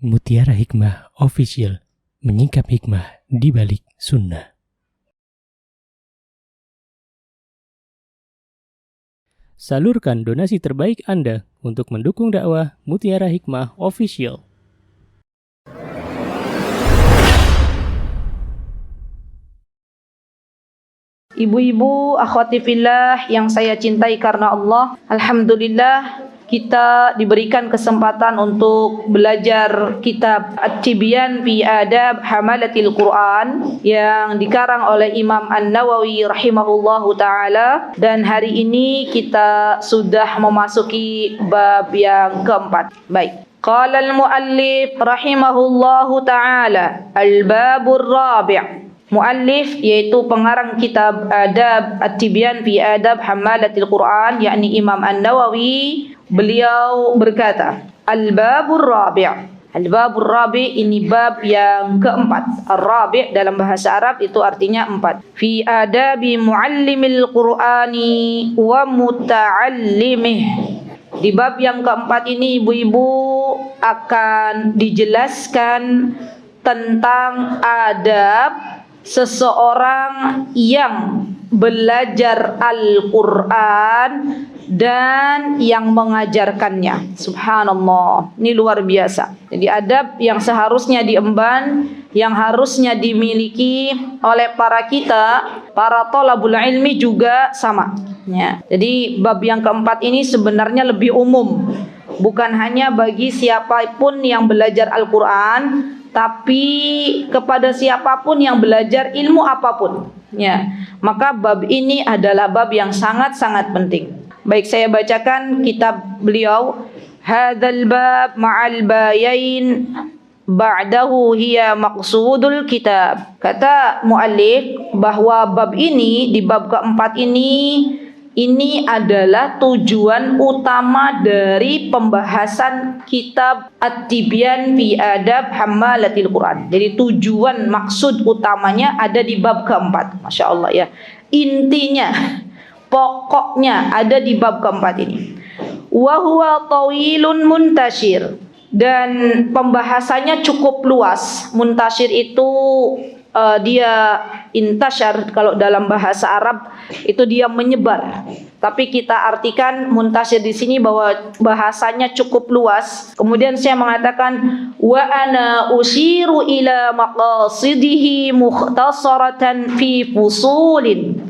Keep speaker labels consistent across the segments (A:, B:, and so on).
A: Mutiara Hikmah Official, menyingkap hikmah di balik sunnah. Salurkan donasi terbaik Anda untuk mendukung dakwah Mutiara Hikmah Official.
B: Ibu-ibu, akhwati fillah yang saya cintai karena Allah, alhamdulillah kita diberikan kesempatan untuk belajar kitab At-Tibyan fi Adab Hamalatil Quran yang dikarang oleh Imam An-Nawawi rahimahullahu taala, dan hari ini kita sudah memasuki bab yang keempat. Baik. Qala al-muallif rahimahullahu taala, al-babur rabi'. Muallif yaitu pengarang kitab Adab At-Tibyan fi Adab Hamalatil Quran, yakni Imam An-Nawawi, beliau berkata, Al-Babur Rabi'. Al-Babur Rabi' ini bab yang keempat. Ar-Rabi' dalam bahasa Arab itu artinya empat. Fi adabi muallimil Qur'ani wa muta'allimih. Di bab yang keempat ini ibu-ibu akan dijelaskan tentang adab seseorang yang belajar Al-Quran dan yang mengajarkannya. Subhanallah, ini luar biasa. Jadi adab yang seharusnya diemban, yang harusnya dimiliki oleh para thalabul ilmi juga sama ya. Jadi bab yang keempat ini sebenarnya lebih umum, bukan hanya bagi siapapun yang belajar Al-Quran, tapi kepada siapapun yang belajar ilmu apapun ya. Maka bab ini adalah bab yang sangat-sangat penting. Baik, saya bacakan kitab beliau. Hadzal bab ma'al bayain ba'dahu hiya maqsudul kitab. Kata muallif bahwa bab ini, di bab keempat ini adalah tujuan utama dari pembahasan kitab At-Tibyan fi Adab Hammalatil Quran. Jadi tujuan maksud utamanya ada di bab keempat. Masya Allah ya. Intinya, pokoknya ada di bab keempat ini. Wa huwa tawilun muntashir. Dan pembahasannya cukup luas. Muntashir itu dia intashar, kalau dalam bahasa Arab itu dia menyebar. Tapi kita artikan muntashir di sini bahwa bahasanya cukup luas. Kemudian saya mengatakan wa ana usyiru ila maqasidihi mukhtasaratan fi fusulin.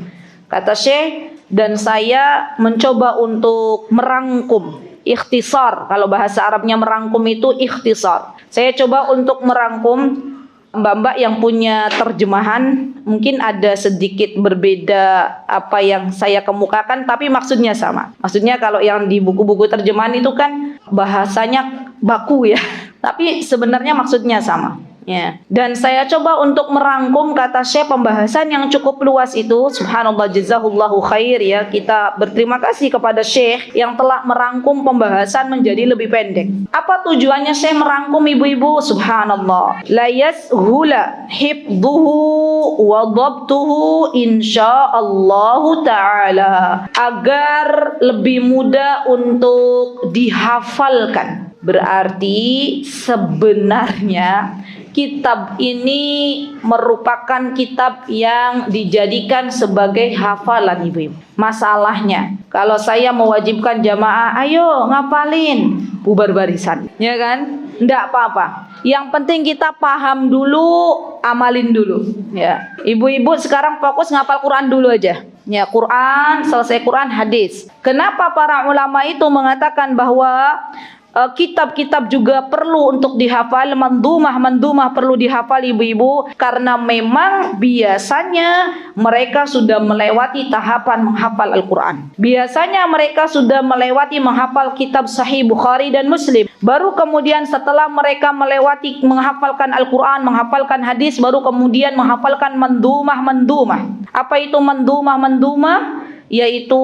B: Kata Syekh, dan saya mencoba untuk merangkum. Ikhtisar, kalau bahasa Arabnya merangkum itu ikhtisar. Saya coba untuk merangkum. Mbak-mbak yang punya terjemahan mungkin ada sedikit berbeda apa yang saya kemukakan, tapi maksudnya sama. Maksudnya kalau yang di buku-buku terjemahan itu kan bahasanya baku ya, tapi sebenarnya maksudnya sama ya. Dan saya coba untuk merangkum, kata Syekh, pembahasan yang cukup luas itu. Subhanallah, jazahullahu khair ya. Kita berterima kasih kepada Syekh yang telah merangkum pembahasan menjadi lebih pendek. Apa tujuannya Syekh merangkum, ibu-ibu? Subhanallah, la yashula hifdhuhu wa dhabtuhu insyaallahu ta'ala, agar lebih mudah untuk dihafalkan. Berarti sebenarnya kitab ini merupakan kitab yang dijadikan sebagai hafalan, ibu-ibu. Masalahnya, kalau saya mewajibkan jamaah, ayo ngapalin, bubar barisan, ya kan? Enggak apa-apa. Yang penting kita paham dulu, amalin dulu, ya. Ibu-ibu sekarang fokus ngapal Quran dulu aja. Ya, Quran, selesai Quran, hadis. Kenapa para ulama itu mengatakan bahwa kitab-kitab juga perlu untuk dihafal, mandumah perlu dihafal, ibu-ibu, karena memang biasanya mereka sudah melewati tahapan menghafal Al-Quran. Biasanya mereka sudah melewati menghafal kitab Sahih Bukhari dan Muslim. Baru kemudian setelah mereka melewati menghafalkan Al-Quran, menghafalkan hadis, baru kemudian menghafalkan mandumah. Apa itu mandumah? Yaitu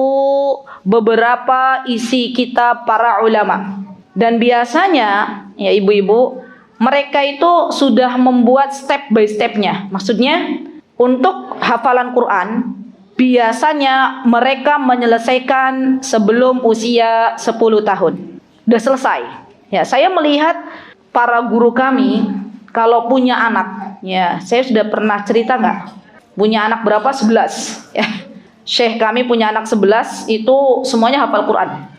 B: beberapa isi kitab para ulama. Dan biasanya ya ibu-ibu, mereka itu sudah membuat step by stepnya. Maksudnya untuk hafalan Quran biasanya mereka menyelesaikan sebelum usia 10 tahun. Sudah selesai. Ya, saya melihat para guru kami kalau punya anak, ya saya sudah pernah cerita nggak? Punya anak berapa? 11. Ya. Syekh kami punya anak 11, itu semuanya hafal Quran.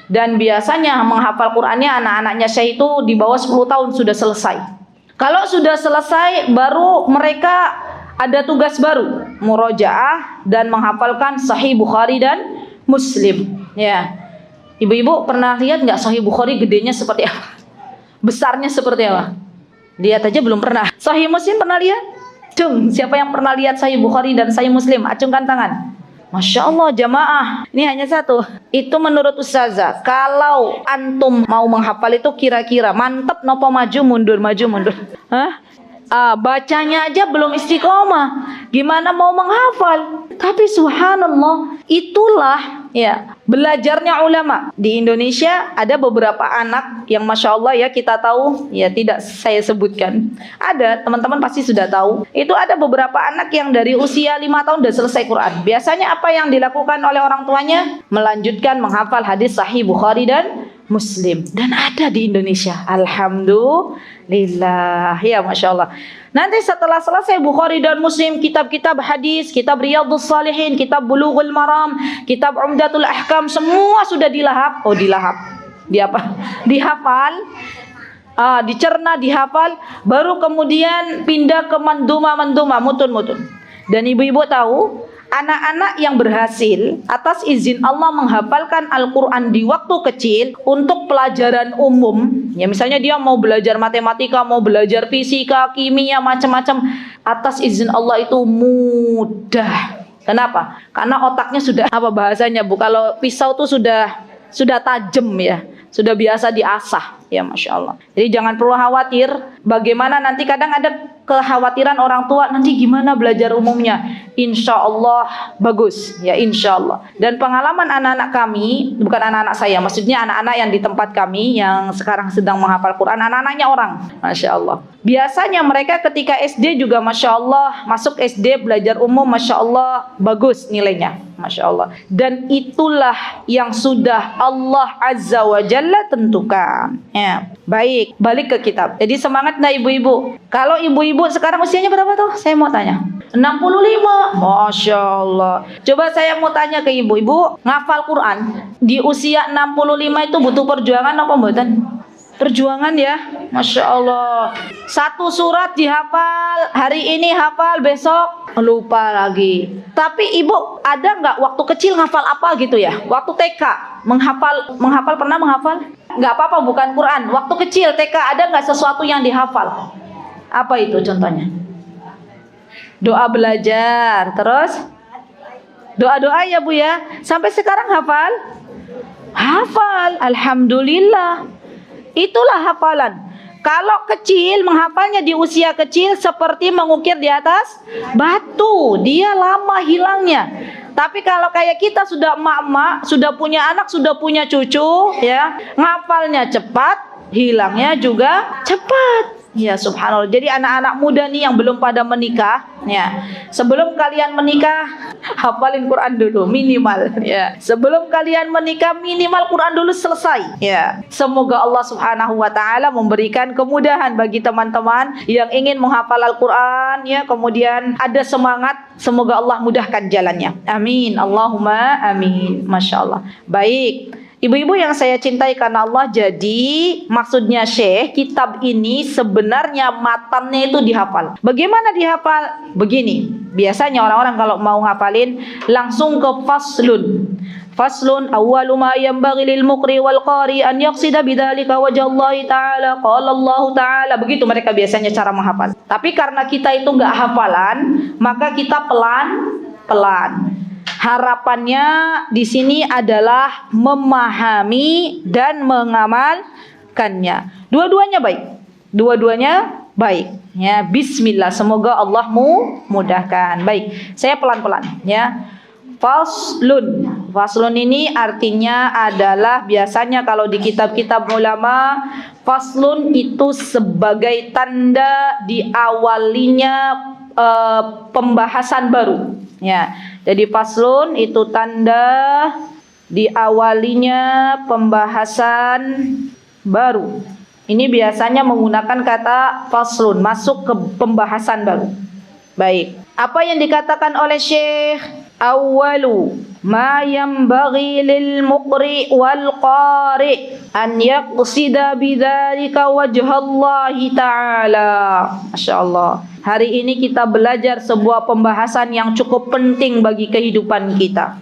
B: Dan biasanya menghafal Qurannya anak-anaknya Syekh itu di bawah 10 tahun sudah selesai. Kalau sudah selesai baru mereka ada tugas baru, murojaah dan menghafalkan Sahih Bukhari dan Muslim. Ya. Ibu-ibu pernah lihat nggak Sahih Bukhari gedenya seperti apa? Besarnya seperti apa? Lihat aja belum pernah. Sahih Muslim pernah lihat? Cung, siapa yang pernah lihat Sahih Bukhari dan Sahih Muslim? Acungkan tangan. Masya Allah jamaah, ini hanya satu. Itu menurut Ustazah, kalau antum mau menghafal itu kira-kira mantep nopo maju mundur? Hah? Bacanya aja belum istiqomah, gimana mau menghafal? Tapi subhanallah, itulah ya belajarnya ulama. Di Indonesia ada beberapa anak yang masya Allah ya kita tahu, ya tidak saya sebutkan. Ada, teman-teman pasti sudah tahu. Itu ada beberapa anak yang dari usia 5 tahun sudah selesai Quran. Biasanya apa yang dilakukan oleh orang tuanya? Melanjutkan menghafal hadis Sahih Bukhari dan Muslim. Dan ada di Indonesia. Alhamdulillah. Ya Masya Allah. Nanti setelah selesai Bukhari dan Muslim, kitab-kitab hadis, kitab Riyadhus Shalihin, kitab Bulughul Maram, kitab Umdatul Ahkam, semua sudah dilahap. Oh dilahap. Dihafal. Dicerna, dihafal. Baru kemudian pindah ke mutun. Dan ibu-ibu tahu, anak-anak yang berhasil atas izin Allah menghafalkan Al-Quran di waktu kecil untuk pelajaran umum, ya misalnya dia mau belajar matematika, mau belajar fisika, kimia, macam-macam, atas izin Allah itu mudah. Kenapa? Karena otaknya sudah, apa bahasanya Bu, kalau pisau tuh sudah tajam ya, sudah biasa diasah. Ya Masya Allah. Jadi jangan perlu khawatir. Bagaimana nanti kadang ada kekhawatiran orang tua, nanti gimana belajar umumnya? Insya Allah bagus. Ya insya Allah. Dan pengalaman anak-anak kami, bukan anak-anak saya, maksudnya anak-anak yang di tempat kami yang sekarang sedang menghafal Quran, anak-anaknya orang. Masya Allah. Biasanya mereka ketika SD juga Masya Allah, masuk SD belajar umum Masya Allah bagus nilainya. Masya Allah. Dan itulah yang sudah Allah Azza wa Jalla tentukan. Ya, baik, balik ke kitab. Jadi semangat nah ibu-ibu. Kalau ibu-ibu sekarang usianya berapa tuh? Saya mau tanya. 65. Masya Allah. Coba saya mau tanya ke ibu-ibu, ngafal Quran di usia 65 itu butuh perjuangan apa mboten? Perjuangan ya. Masya Allah. Satu surat dihafal, hari ini hafal, besok lupa lagi. Tapi ibu ada nggak waktu kecil ngafal apa gitu ya? Waktu TK menghafal pernah menghafal? Nggak apa-apa, bukan Quran. Waktu kecil TK ada nggak sesuatu yang dihafal? Apa itu contohnya? Doa belajar, terus doa-doa ya Bu ya. Sampai sekarang hafal? Hafal, alhamdulillah. Itulah hafalan. Kalau kecil, menghafalnya di usia kecil seperti mengukir di atas batu, dia lama hilangnya. Tapi kalau kayak kita sudah emak-emak, sudah punya anak, sudah punya cucu, ya, ngafalnya cepat, hilangnya juga cepat. Ya subhanallah. Jadi anak-anak muda nih yang belum pada menikah, ya, sebelum kalian menikah hafalin Quran dulu minimal, ya. Sebelum kalian menikah minimal Quran dulu selesai, ya. Semoga Allah Subhanahu wa taala memberikan kemudahan bagi teman-teman yang ingin menghafal Al-Quran, ya, kemudian ada semangat, semoga Allah mudahkan jalannya. Amin. Allahumma amin. Masya Allah. Baik. Ibu-ibu yang saya cintai karena Allah, jadi maksudnya Syekh, kitab ini sebenarnya matannya itu dihafal. Bagaimana dihafal? Begini, biasanya orang-orang kalau mau ngafalin langsung ke faslun. Faslun awwalu ma yanbaghi lil muqri wal qari an yaqsida bidzalika wajha Allah taala qala Allah taala. Begitu mereka biasanya cara menghafal. Tapi karena kita itu enggak hafalan, maka kita pelan-pelan. Harapannya di sini adalah memahami dan mengamalkannya. Dua-duanya baik. Dua-duanya baik. Ya, bismillah. Semoga Allah mudahkan. Baik, saya pelan-pelan ya. Faslun. Faslun ini artinya adalah biasanya kalau di kitab-kitab ulama, faslun itu sebagai tanda diawalinya pembahasan baru. Ya, jadi faslun itu tanda diawalinya pembahasan baru. Ini biasanya menggunakan kata faslun, masuk ke pembahasan baru. Baik. Apa yang dikatakan oleh Syekh? Awwalu ma yanbaghi lil muqri wal qari an yaqsida bidzalika wajhallahi ta'ala. Masyaallah. Hari ini kita belajar sebuah pembahasan yang cukup penting bagi kehidupan kita.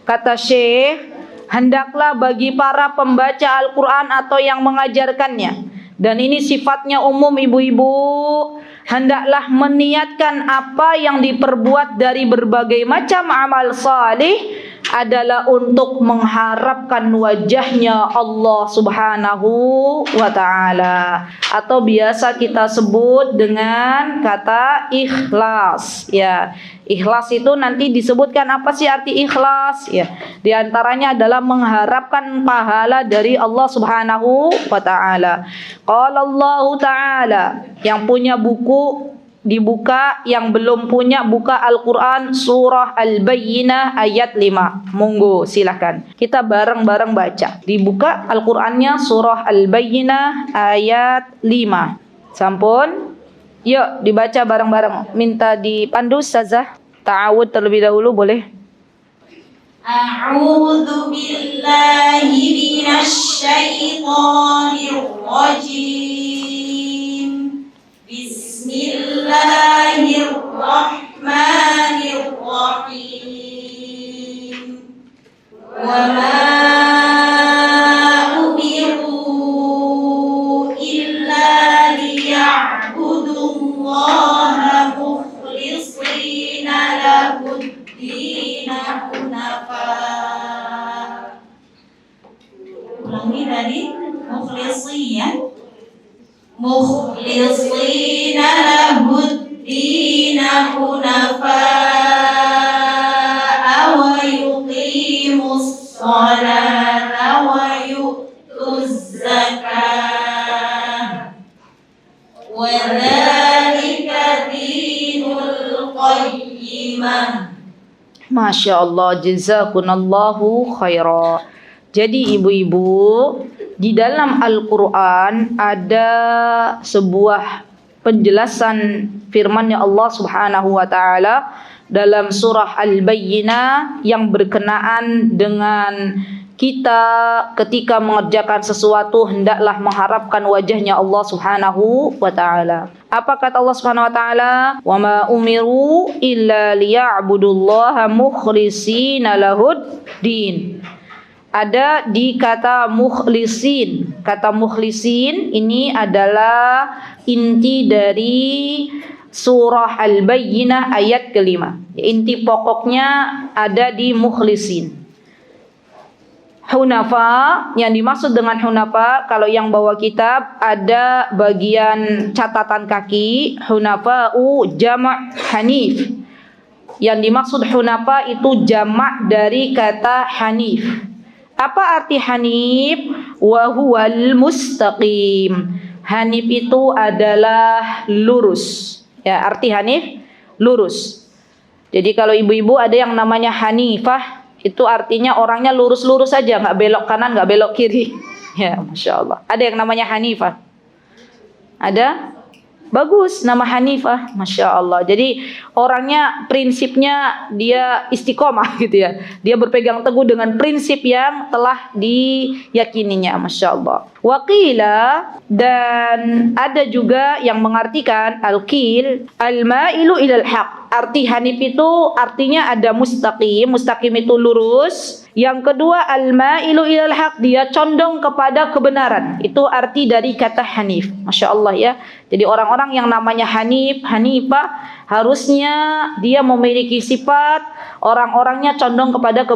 B: Kata Syekh, hendaklah bagi para pembaca Al-Quran atau yang mengajarkannya, dan ini sifatnya umum ibu-ibu, hendaklah meniatkan apa yang diperbuat dari berbagai macam amal salih adalah untuk mengharapkan wajahnya Allah Subhanahu wa ta'ala, atau biasa kita sebut dengan kata ikhlas. Ya, ikhlas itu nanti disebutkan apa sih arti ikhlas? Ya, di antaranya adalah mengharapkan pahala dari Allah Subhanahu wa ta'ala. Qala Allah ta'ala, yang punya buku dibuka, yang belum punya buka Al-Quran surah Al-Bayyinah ayat 5. Monggo silahkan kita bareng-bareng baca. Dibuka Al-Qurannya surah Al-Bayyinah ayat 5. Sampun? Yuk dibaca bareng-bareng. Minta dipandu Ustazah. Ta'awud terlebih dahulu boleh?
C: A'udzu billahi minasy syaithanir rajim. Bismillahirrahmanirrahim. Wa ma umiru illa liya'budullaha mukhlishina lahud-din hunafa. Ulangi tadi, mukhlishina lahud-din hunafa wa yuqimus salata wa yu'tuz zakah wa dzalika dinul qayyimah.
B: Masya Allah, jazakunallahu khaira. Jadi ibu-ibu, di dalam Al-Quran ada sebuah penjelasan firman-Nya Allah Subhanahu wa ta'ala dalam surah Al-Bayyinah yang berkenaan dengan kita ketika mengerjakan sesuatu hendaklah mengharapkan wajahnya Allah Subhanahu wa ta'ala. Apa kata Allah Subhanahu wa ta'ala? Wa ma umiru illa liya'budullaha mukhlishina lahud-din. Ada di kata mukhlisin. Kata mukhlisin ini adalah inti dari surah Al-Bayyinah ayat kelima. Inti pokoknya ada di mukhlisin. Hunafa, yang dimaksud dengan hunafa, kalau yang bawa kitab ada bagian catatan kaki, hunafa'u jama' hanif. Yang dimaksud hunafa itu jamak dari kata hanif. Apa arti hanif? Wa huwal mustaqim. Hanif itu adalah lurus. Ya, arti hanif lurus. Jadi kalau ibu-ibu ada yang namanya Hanifah, itu artinya orangnya lurus-lurus saja, nggak belok kanan, nggak belok kiri. Ya, Masya Allah. Ada yang namanya Hanifah? Ada? Bagus nama Hanifah, Masya Allah. Jadi orangnya prinsipnya dia istiqomah gitu ya. Dia berpegang teguh dengan prinsip yang telah diyakininya, Masya Allah. Waqila, dan ada juga yang mengartikan al-qil, al-ma'ilu ilal haq. Arti hanif itu artinya ada mustaqim. Mustaqim itu lurus. Yang kedua al-ma'ilu ilal haq, dia condong kepada kebenaran. Itu arti dari kata hanif. Masya Allah ya. Jadi orang-orang yang namanya hanif, hanifah, harusnya dia memiliki sifat orang-orangnya condong kepada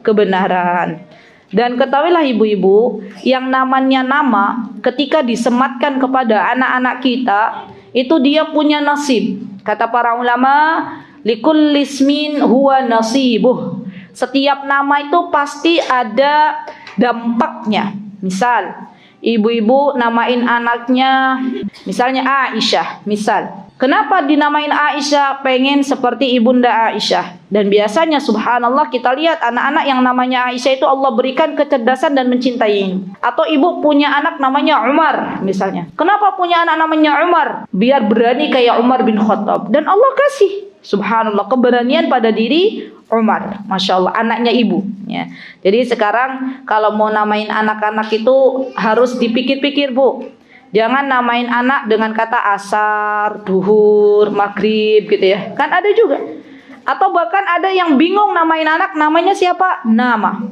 B: kebenaran. Dan ketahuilah ibu-ibu, yang namanya nama ketika disematkan kepada anak-anak kita, itu dia punya nasib. Kata para ulama, likulli ismin huwa nasibuh. Setiap nama itu pasti ada dampaknya. Misal, ibu-ibu namain anaknya misalnya Aisyah, misal. Kenapa dinamain Aisyah? Pengen seperti ibunda Aisyah. Dan biasanya subhanallah kita lihat anak-anak yang namanya Aisyah itu Allah berikan kecerdasan dan mencintai. Atau ibu punya anak namanya Umar misalnya. Kenapa punya anak namanya Umar? Biar berani kayak Umar bin Khattab. Dan Allah kasih subhanallah keberanian pada diri Umar. Masya Allah, anaknya ibu ya. Jadi sekarang kalau mau namain anak-anak itu harus dipikir-pikir, Bu. Jangan namain anak dengan kata asar, duhur, maghrib gitu ya. Kan ada juga. Atau bahkan ada yang bingung namain anak, namanya siapa? Nama.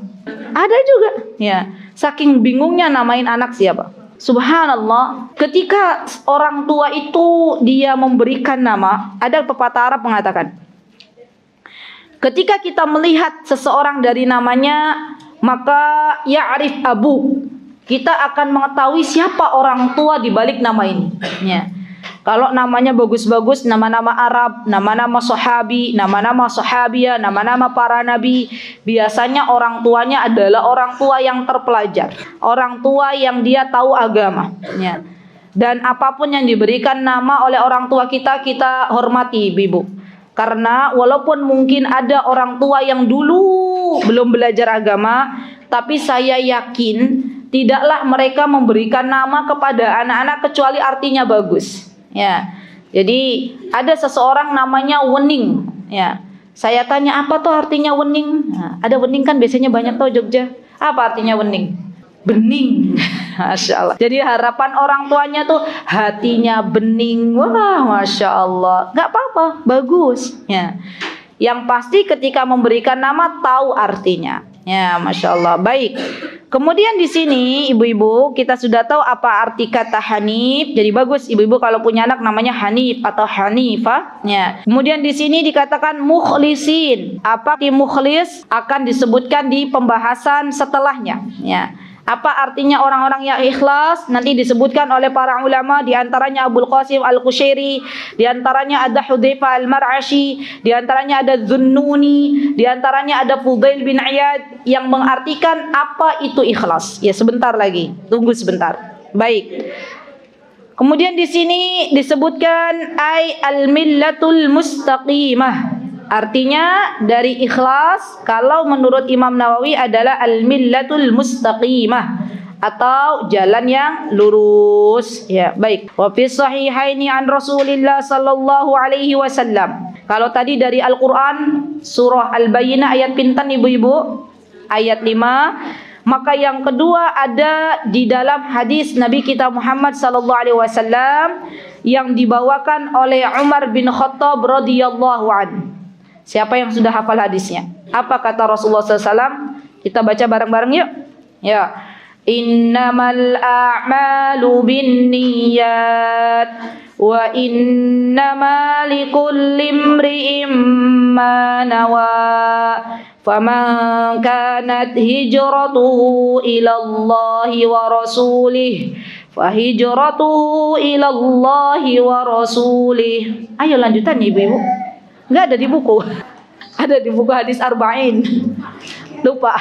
B: Ada juga ya. Saking bingungnya namain anak siapa. Subhanallah, ketika orang tua itu dia memberikan nama, ada pepatah Arab mengatakan, ketika kita melihat seseorang dari namanya, maka ya'rif abu, kita akan mengetahui siapa orang tua di balik nama ini. Ya. Kalau namanya bagus-bagus, nama-nama Arab, nama-nama sahabi, nama-nama sahabiyah, nama-nama para nabi, biasanya orang tuanya adalah orang tua yang terpelajar, orang tua yang dia tahu agama. Ya. Dan apapun yang diberikan nama oleh orang tua kita, kita hormati, Ibu. Karena walaupun mungkin ada orang tua yang dulu belum belajar agama, tapi saya yakin tidaklah mereka memberikan nama kepada anak-anak kecuali artinya bagus. Ya. Jadi ada seseorang namanya Wening. Ya. Saya tanya apa tuh artinya Wening? Nah, ada Wening kan biasanya banyak tuh Jogja. Apa artinya Wening? Bening. Masya Allah. Jadi harapan orang tuanya tuh hatinya bening. Wah, Masya Allah. Gak apa-apa, bagus. Ya. Yang pasti ketika memberikan nama tahu artinya. Ya, Masya Allah. Baik. Kemudian di sini ibu-ibu kita sudah tahu apa arti kata Hanif. Jadi bagus ibu-ibu kalau punya anak namanya Hanif atau Hanifah. Ya. Kemudian di sini dikatakan mukhlisin. Apa arti mukhlis akan disebutkan di pembahasan setelahnya. Ya. Apa artinya orang-orang yang ikhlas? Nanti disebutkan oleh para ulama, di antaranya Abul Qasim Al-Qushairi, di antaranya ada Hudzaifah Al-Mar'ashi, di antaranya ada Zunnuni, di antaranya ada Fudail bin Iyad yang mengartikan apa itu ikhlas. Ya, sebentar lagi. Tunggu sebentar. Baik. Kemudian di sini disebutkan ay al-millatul mustaqimah. Artinya dari ikhlas kalau menurut Imam Nawawi adalah al-millatul mustaqimah atau jalan yang lurus. Ya, baik. Wa fi sahihaini an Rasulillah sallallahu alaihi wasallam. Kalau tadi dari Al-Qur'an surah Al-Bayyinah ayat pinten ibu-ibu? Ayat 5. Maka yang kedua ada di dalam hadis Nabi kita Muhammad sallallahu alaihi wasallam yang dibawakan oleh Umar bin Khattab radhiyallahu anhu. Siapa yang sudah hafal hadisnya? Apa kata Rasulullah SAW? Kita baca bareng-bareng yuk. Ya. Innamal a'malu binniyat wa innama likulli imri'in ma nawa. Faman kanat hijratuhu ila Allah wa rasulih fahijratuhu ila Allah wa rasulih. Ayo lanjutan ibu-ibu. Enggak ada di buku. Ada di buku hadis arba'in. Lupa.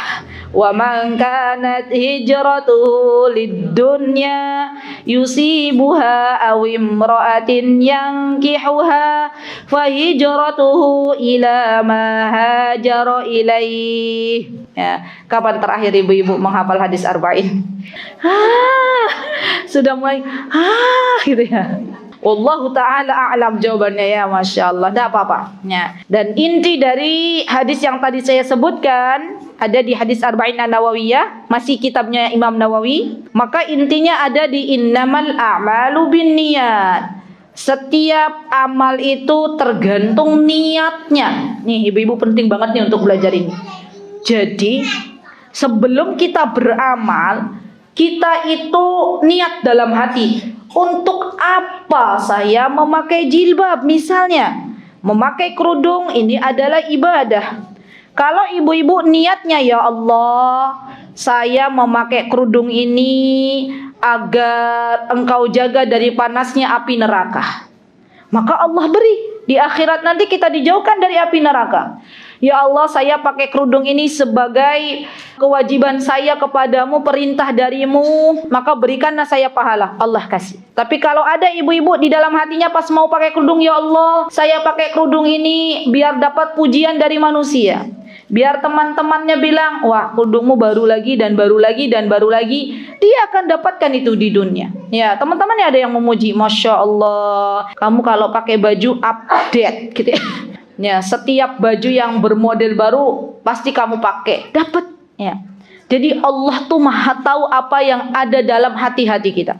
B: Wa man kanat hijratuhu lid-dunya yusibuha aw imra'atin yankihuha fa hijratuhu ila ma hajara ilaih. Ya, kapan terakhir ibu-ibu menghafal hadis arba'in? Sudah mulai gitu ya. Wallahu ta'ala a'lam jawabannya ya, Masya Allah. Tidak apa-apa ya. Dan inti dari hadis yang tadi saya sebutkan ada di hadis Arba'in An-Nawawiyah, masih kitabnya Imam Nawawi. Maka intinya ada di innamal a'malu binniyat. Setiap amal itu tergantung niatnya. Nih ibu-ibu penting banget nih untuk belajar ini. Jadi sebelum kita beramal, kita itu niat dalam hati. Untuk apa saya memakai jilbab misalnya? Memakai kerudung ini adalah ibadah. Kalau ibu-ibu niatnya ya Allah, saya memakai kerudung ini agar engkau jaga dari panasnya api neraka. Maka Allah beri. Di akhirat nanti kita dijauhkan dari api neraka. Ya Allah, saya pakai kerudung ini sebagai kewajiban saya kepadamu, perintah darimu, maka berikanlah saya pahala. Allah kasih. Tapi kalau ada ibu-ibu di dalam hatinya pas mau pakai kerudung, ya Allah, saya pakai kerudung ini biar dapat pujian dari manusia, biar teman-temannya bilang, wah kerudungmu baru lagi dan baru lagi dan baru lagi, dia akan dapatkan itu di dunia. Ya, teman-temannya ada yang memuji, Masya Allah, kamu kalau pakai baju update gitu ya. Ya, setiap baju yang bermodel baru pasti kamu pakai, dapat. Ya. Jadi Allah tuh Maha tahu apa yang ada dalam hati-hati kita.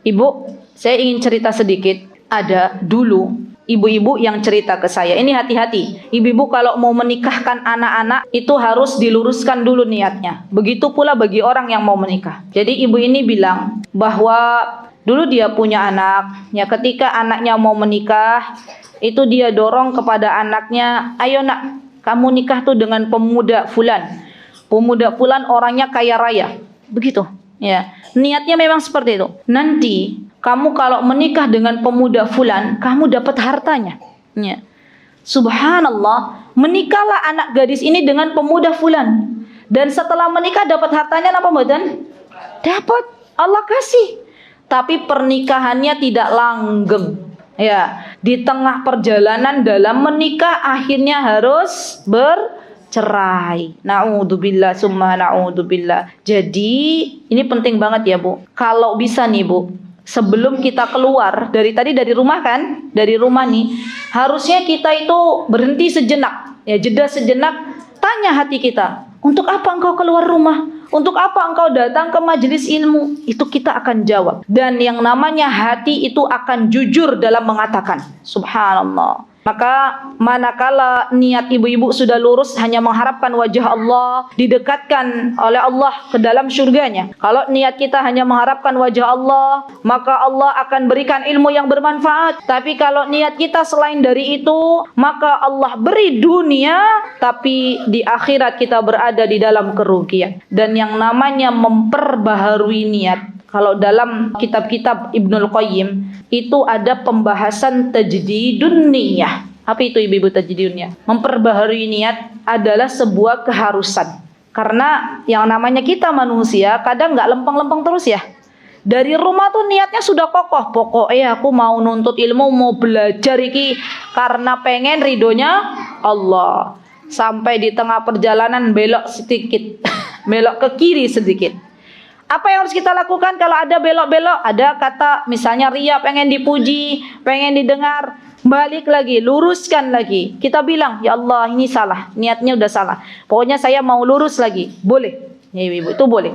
B: Ibu, saya ingin cerita sedikit. Ada dulu ibu-ibu yang cerita ke saya. Ini hati-hati. Ibu-ibu kalau mau menikahkan anak-anak itu harus diluruskan dulu niatnya. Begitu pula bagi orang yang mau menikah. Jadi ibu ini bilang bahwa dulu dia punya anak. Ya, ketika anaknya mau menikah, itu dia dorong kepada anaknya, ayo nak, kamu nikah tuh dengan pemuda fulan. Pemuda fulan orangnya kaya raya. Begitu. Ya, niatnya memang seperti itu. Nanti kamu kalau menikah dengan pemuda fulan, kamu dapat hartanya. Ya. Subhanallah, menikahlah anak gadis ini dengan pemuda fulan. Dan setelah menikah dapat hartanya apa mboten? Dapat. Allah kasih. Tapi pernikahannya tidak langgeng. Ya, di tengah perjalanan dalam menikah akhirnya harus bercerai. Na'udzubillah summa na'udzubillah. Jadi ini penting banget ya Bu. Kalau bisa nih Bu, sebelum kita keluar dari rumah kan, dari rumah nih, harusnya kita itu berhenti sejenak, ya jeda sejenak, tanya hati kita, untuk apa engkau keluar rumah? Untuk apa engkau datang ke majelis ilmu? Itu kita akan jawab. Dan yang namanya hati itu akan jujur dalam mengatakan. Subhanallah. Maka manakala niat ibu-ibu sudah lurus hanya mengharapkan wajah Allah, didekatkan oleh Allah ke dalam syurganya. Kalau niat kita hanya mengharapkan wajah Allah, maka Allah akan berikan ilmu yang bermanfaat. Tapi kalau niat kita selain dari itu, maka Allah beri dunia, tapi di akhirat kita berada di dalam kerugian. Dan yang namanya memperbaharui niat, kalau dalam kitab-kitab Ibnul Qayyim itu ada pembahasan tajdidun niyah. Apa itu ibu-ibu tajdidun niyah? Memperbaharui niat adalah sebuah keharusan. Karena yang namanya kita manusia kadang nggak lempeng-lempeng terus ya. Dari rumah tuh niatnya sudah kokoh. Pokoknya aku mau nuntut ilmu, mau belajar iki karena pengen ridhonya Allah. Sampai di tengah perjalanan belok sedikit, belok ke kiri sedikit. Apa yang harus kita lakukan kalau ada belok-belok? Ada kata misalnya ria, pengen dipuji, pengen didengar, balik lagi, luruskan lagi. Kita bilang, ya Allah ini salah, niatnya udah salah. Pokoknya saya mau lurus lagi. Boleh. Ya ibu-ibu, itu boleh.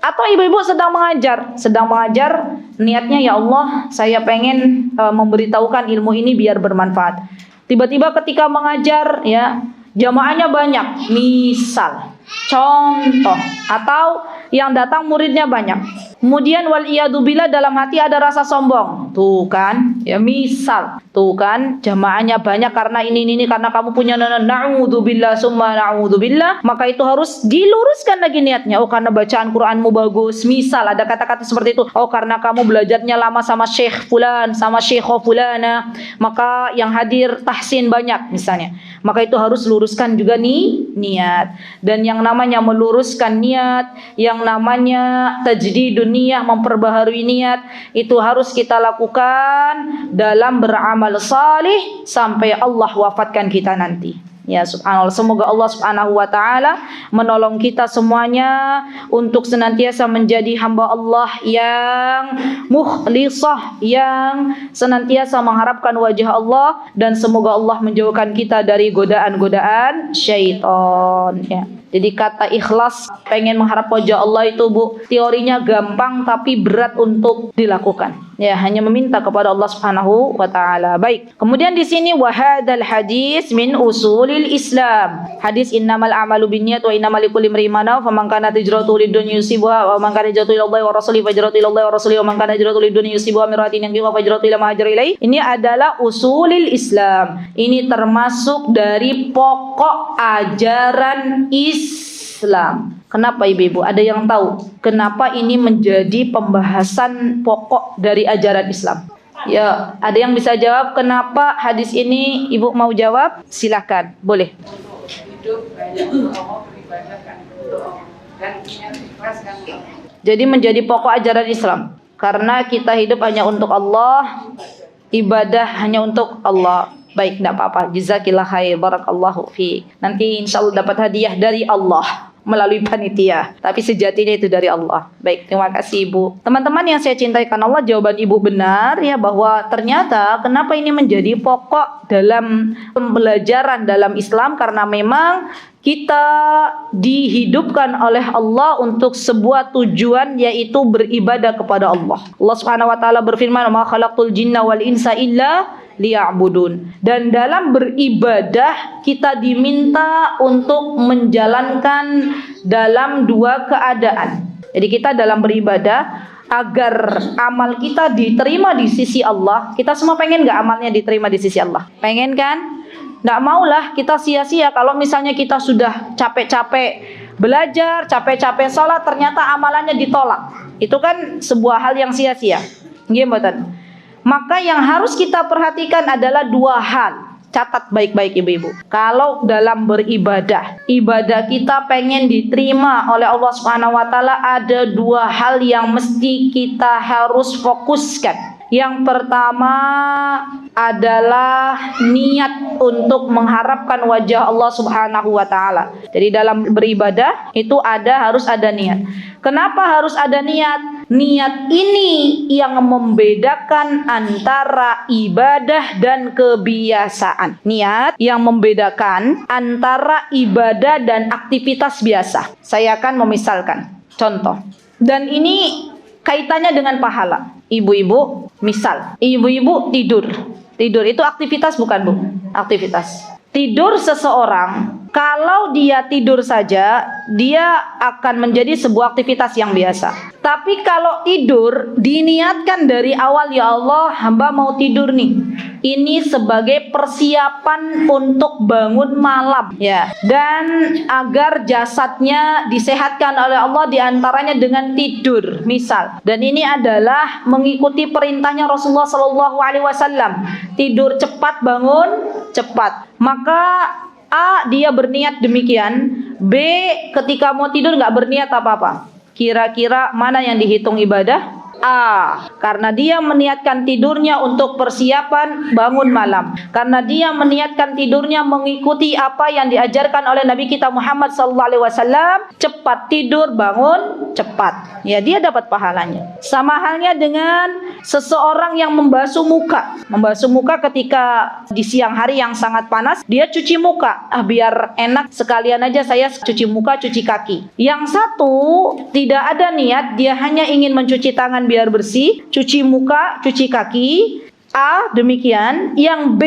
B: Atau ibu-ibu sedang mengajar, niatnya ya Allah, saya pengen memberitahukan ilmu ini biar bermanfaat. Tiba-tiba ketika mengajar, ya jamaahnya banyak, misal, contoh, atau yang datang muridnya banyak. Kemudian wal iyadzubillah dalam hati ada rasa sombong. Tuh kan, ya misal, tuh kan jamaahnya banyak karena ini karena kamu punya na'udzubillah summa na'udzubillah, maka itu harus diluruskan lagi niatnya. Oh karena bacaan Qur'anmu bagus, misal ada kata-kata seperti itu. Oh karena kamu belajarnya lama sama Syekh fulan, sama Syekho fulana, maka yang hadir tahsin banyak misalnya. Maka itu harus luruskan juga nih niat. Dan yang namanya meluruskan niat, yang namanya tajdidun niyah, memperbaharui niat, itu harus kita lakukan dalam beramal salih sampai Allah wafatkan kita nanti. Ya subhanallah, semoga Allah subhanahu wa ta'ala menolong kita semuanya untuk senantiasa menjadi hamba Allah yang mukhlisah, yang senantiasa mengharapkan wajah Allah, dan semoga Allah menjauhkan kita dari godaan-godaan syaitan. Ya. Jadi kata ikhlas, pengen mengharap wajah Allah itu Bu, teorinya gampang tapi berat untuk dilakukan. Ya, hanya meminta kepada Allah Subhanahu wa taala. Baik. Kemudian di sini wa hadzal hadis min usulil Islam. Hadis innamal a'malu binniyat wa innamal likulli imrin ma nawa, faman kanat hijratuhu lidunya yusibuha wa man kanat hijratuhu ila Allah wa rasulihi fa hijratuhu ila Allah wa rasulihi wa man kanat hijratuhu lidunya yusibuha min ratin yang fa hijratuhu ila ma hajara ilaih. Ini adalah usulil Islam. Ini termasuk dari pokok ajaran Islam. Kenapa ibu-ibu? Ada yang tahu kenapa ini menjadi pembahasan pokok dari ajaran Islam? Ya, ada yang bisa jawab kenapa hadis ini? Ibu mau jawab? Silakan, boleh.
D: hidup hanya untuk Allah, beribadah kan untuk Allah, dan niat ikhlas kan untuk Allah.
B: Jadi menjadi pokok ajaran Islam. Karena kita hidup hanya untuk Allah, ibadah hanya untuk Allah. Baik, tidak apa-apa. Jazakillah khair, barakallahu fi. Nanti insya Allah dapat hadiah dari Allah melalui panitia. Tapi sejatinya itu dari Allah. Baik, terima kasih Ibu. Teman-teman yang saya cintai karena Allah, jawaban Ibu benar ya, bahwa ternyata kenapa ini menjadi pokok dalam pembelajaran dalam Islam, karena memang kita dihidupkan oleh Allah untuk sebuah tujuan, yaitu beribadah kepada Allah. Allah Subhanahu wa taala berfirman, "Ma khalaqtul jinna wal insa illa liya'budun." Dan dalam beribadah kita diminta untuk menjalankan dalam dua keadaan. Jadi kita dalam beribadah agar amal kita diterima di sisi Allah. Kita semua pengen gak amalnya diterima di sisi Allah? Pengen kan? Nggak maulah kita sia-sia kalau misalnya kita sudah capek-capek belajar, capek-capek sholat, ternyata amalannya ditolak. Itu kan sebuah hal yang sia-sia. Gimana? Maka yang harus kita perhatikan adalah dua hal. Catat baik-baik ibu-ibu. Kalau dalam beribadah, ibadah kita pengen diterima oleh Allah Subhanahu wa taala, ada dua hal yang mesti kita harus fokuskan. Yang pertama adalah niat untuk mengharapkan wajah Allah Subhanahu wa taala. Jadi dalam beribadah itu harus ada niat. Kenapa harus ada niat? Niat ini yang membedakan antara ibadah dan kebiasaan. Niat yang membedakan antara ibadah dan aktivitas biasa. Saya akan memisalkan contoh. Dan ini kaitannya dengan pahala. Ibu-ibu, misal, ibu-ibu tidur. Tidur itu aktivitas bukan, Bu? Aktivitas. Tidur seseorang, kalau dia tidur saja, dia akan menjadi sebuah aktivitas yang biasa. Tapi kalau tidur diniatkan dari awal, ya Allah, hamba mau tidur nih. Ini sebagai persiapan untuk bangun malam, ya. Dan agar jasadnya disehatkan oleh Allah diantaranya dengan tidur, misal. Dan ini adalah mengikuti perintahnya Rasulullah SAW. Tidur cepat, bangun cepat. Maka A, dia berniat demikian. B, ketika mau tidur nggak berniat apa-apa. Kira-kira mana yang dihitung ibadah? A, karena dia meniatkan tidurnya untuk persiapan bangun malam. Karena dia meniatkan tidurnya mengikuti apa yang diajarkan oleh Nabi kita Muhammad SAW. Cepat tidur, bangun cepat. Ya, dia dapat pahalanya. Sama halnya dengan seseorang yang membasuh muka. Membasuh muka ketika di siang hari yang sangat panas, dia cuci muka. Biar enak, sekalian aja saya cuci muka, cuci kaki. Yang satu tidak ada niat, dia hanya ingin mencuci tangan biar bersih, cuci muka, cuci kaki. A, demikian. Yang B,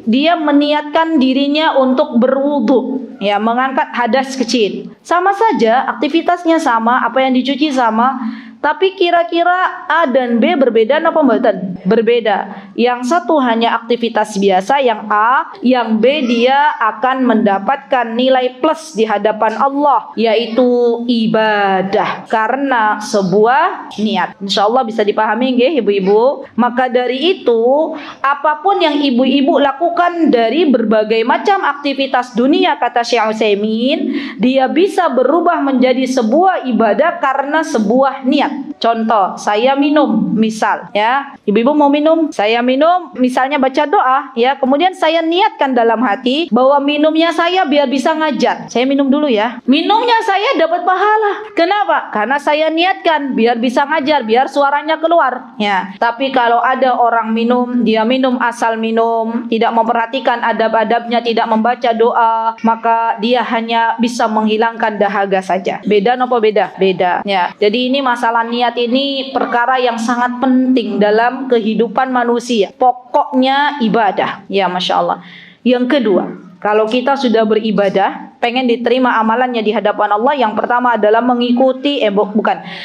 B: dia meniatkan dirinya untuk berwudu, ya, mengangkat hadas kecil. Sama saja, aktivitasnya sama, apa yang dicuci sama. Tapi kira-kira A dan B berbeda apa mboten? Berbeda. Yang satu hanya aktivitas biasa, yang A, yang B dia akan mendapatkan nilai plus di hadapan Allah, yaitu ibadah karena sebuah niat. Insyaallah bisa dipahami nggih ibu-ibu? Maka dari itu, apapun yang ibu-ibu lakukan dari berbagai macam aktivitas dunia, kata Syekh Utsaimin, dia bisa berubah menjadi sebuah ibadah karena sebuah niat. Contoh, saya minum, misal, ya, ibu-ibu mau minum, saya minum, misalnya baca doa, ya, kemudian saya niatkan dalam hati bahwa minumnya saya biar bisa ngajar. Saya minum dulu ya. Minumnya saya dapat pahala. Kenapa? Karena saya niatkan biar bisa ngajar, biar suaranya keluar. Ya. Tapi kalau ada orang minum, dia minum asal minum, tidak memperhatikan adab-adabnya, tidak membaca doa, maka dia hanya bisa menghilangkan dahaga saja. Beda nopo beda? Beda. Ya. Jadi ini masalah niat ini perkara yang sangat penting dalam kehidupan manusia. Pokoknya ibadah. Ya, Masya Allah. Yang kedua, kalau kita sudah beribadah, pengen diterima amalannya di hadapan Allah, yang pertama adalah mengikuti,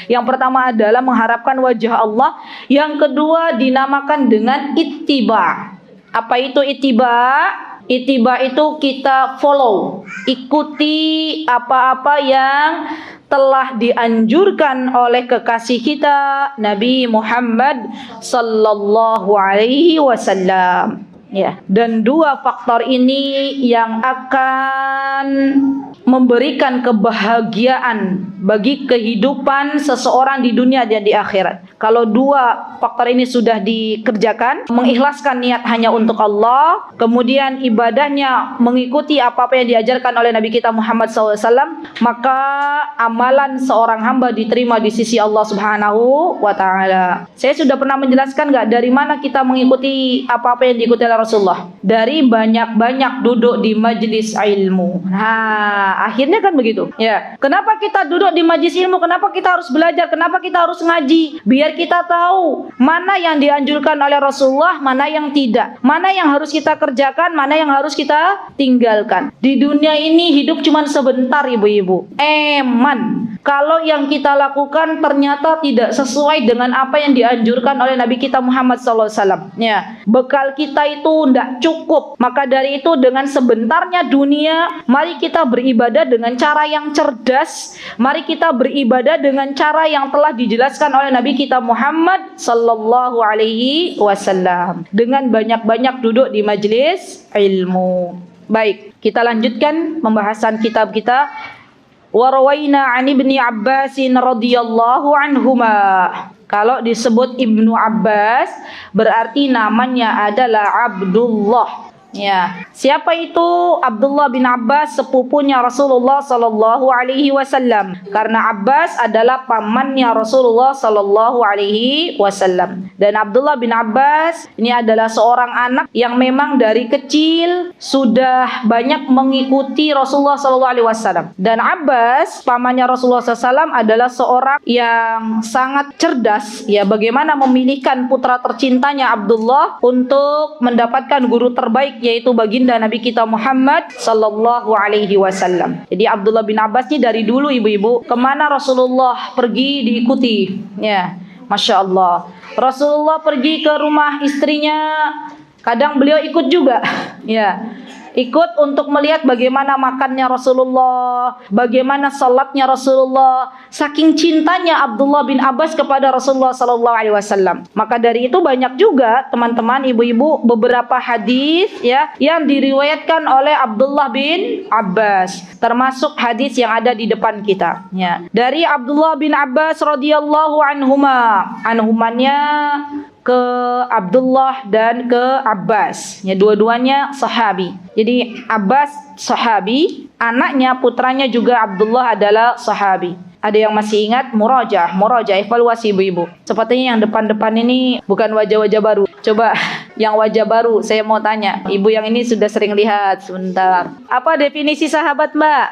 B: yang pertama adalah mengharapkan wajah Allah. Yang kedua dinamakan dengan ittiba. Apa itu ittiba? Ittiba itu kita follow, ikuti apa-apa yang telah dianjurkan oleh kekasih kita Nabi Muhammad sallallahu alaihi wasallam. Ya, dan dua faktor ini yang akan memberikan kebahagiaan bagi kehidupan seseorang di dunia dan di akhirat. Kalau dua faktor ini sudah dikerjakan, mengikhlaskan niat hanya untuk Allah, kemudian ibadahnya mengikuti apa-apa yang diajarkan oleh Nabi kita Muhammad SAW, maka amalan seorang hamba diterima di sisi Allah Subhanahu wa Ta'ala. Saya sudah pernah menjelaskan nggak dari mana kita mengikuti apa-apa yang diikuti oleh Rasulullah? Dari banyak-banyak duduk di majelis ilmu. Nah, akhirnya kan begitu. Ya, kenapa kita duduk di majelis ilmu? Kenapa kita harus belajar? Kenapa kita harus ngaji? Biar kita tahu mana yang dianjurkan oleh Rasulullah, mana yang tidak. Mana yang harus kita kerjakan, mana yang harus kita tinggalkan. Di dunia ini hidup cuma sebentar, ibu-ibu. Eman. Kalau yang kita lakukan ternyata tidak sesuai dengan apa yang dianjurkan oleh Nabi kita Muhammad SAW. Ya, bekal kita itu tidak cukup. Maka dari itu dengan sebentarnya dunia, mari kita beribadah dengan cara yang cerdas. Mari kita beribadah dengan cara yang telah dijelaskan oleh Nabi kita Muhammad sallallahu alaihi wasallam. Dengan banyak-banyak duduk di majelis ilmu. Baik, kita lanjutkan pembahasan kitab kita. Warawaina an Ibni Abbasin radhiyallahu anhuma. Kalau disebut Ibnu Abbas berarti namanya adalah Abdullah. Ya, siapa itu Abdullah bin Abbas? Sepupunya Rasulullah sallallahu alaihi wasallam. Karena Abbas adalah pamannya Rasulullah sallallahu alaihi wasallam. Dan Abdullah bin Abbas ini adalah seorang anak yang memang dari kecil sudah banyak mengikuti Rasulullah sallallahu alaihi wasallam. Dan Abbas, pamannya Rasulullah SAW, adalah seorang yang sangat cerdas. Ya, bagaimana memilihkan putra tercintanya Abdullah untuk mendapatkan guru terbaik, yaitu baginda Nabi kita Muhammad sallallahu alaihi wasallam. Jadi Abdullah bin Abbas ini dari dulu, ibu-ibu, kemana Rasulullah pergi diikuti. Ya, Masya Allah. Rasulullah pergi ke rumah istrinya, kadang beliau ikut juga. Ya, ikut untuk melihat bagaimana makannya Rasulullah, bagaimana salatnya Rasulullah. Saking cintanya Abdullah bin Abbas kepada Rasulullah sallallahu alaihi wasallam. Maka dari itu banyak juga teman-teman, ibu-ibu, beberapa hadis ya yang diriwayatkan oleh Abdullah bin Abbas, termasuk hadis yang ada di depan kita. Ya, dari Abdullah bin Abbas radhiyallahu anhumannya ke Abdullah dan ke Abbas. Ya, dua-duanya sahabi. Jadi Abbas sahabi, anaknya, putranya juga Abdullah adalah sahabi. Ada yang masih ingat? Murajaah, evaluasi ibu-ibu. Sepertinya yang depan-depan ini bukan wajah-wajah baru. Coba yang wajah baru, saya mau tanya. Ibu yang ini sudah sering lihat, sebentar. Apa definisi sahabat, Mbak?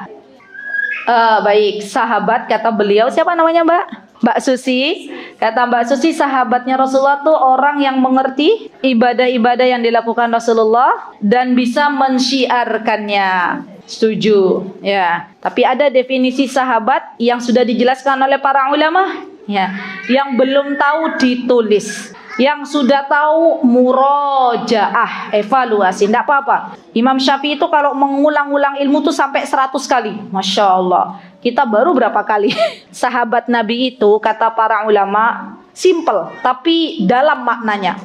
B: Baik, sahabat kata beliau, siapa namanya, Mbak? Mbak Susi. Kata Mbak Susi, sahabatnya Rasulullah tuh orang yang mengerti ibadah-ibadah yang dilakukan Rasulullah dan bisa mensyiarkannya. Setuju. Ya. Tapi ada definisi sahabat yang sudah dijelaskan oleh para ulama, ya, yang belum tahu ditulis. Yang sudah tahu murojaah, evaluasi, tidak apa-apa. Imam Syafi'i itu kalau mengulang-ulang ilmu tuh sampai 100 kali. Masya Allah. Kita baru berapa kali? Sahabat Nabi itu, kata para ulama, simple tapi dalam maknanya.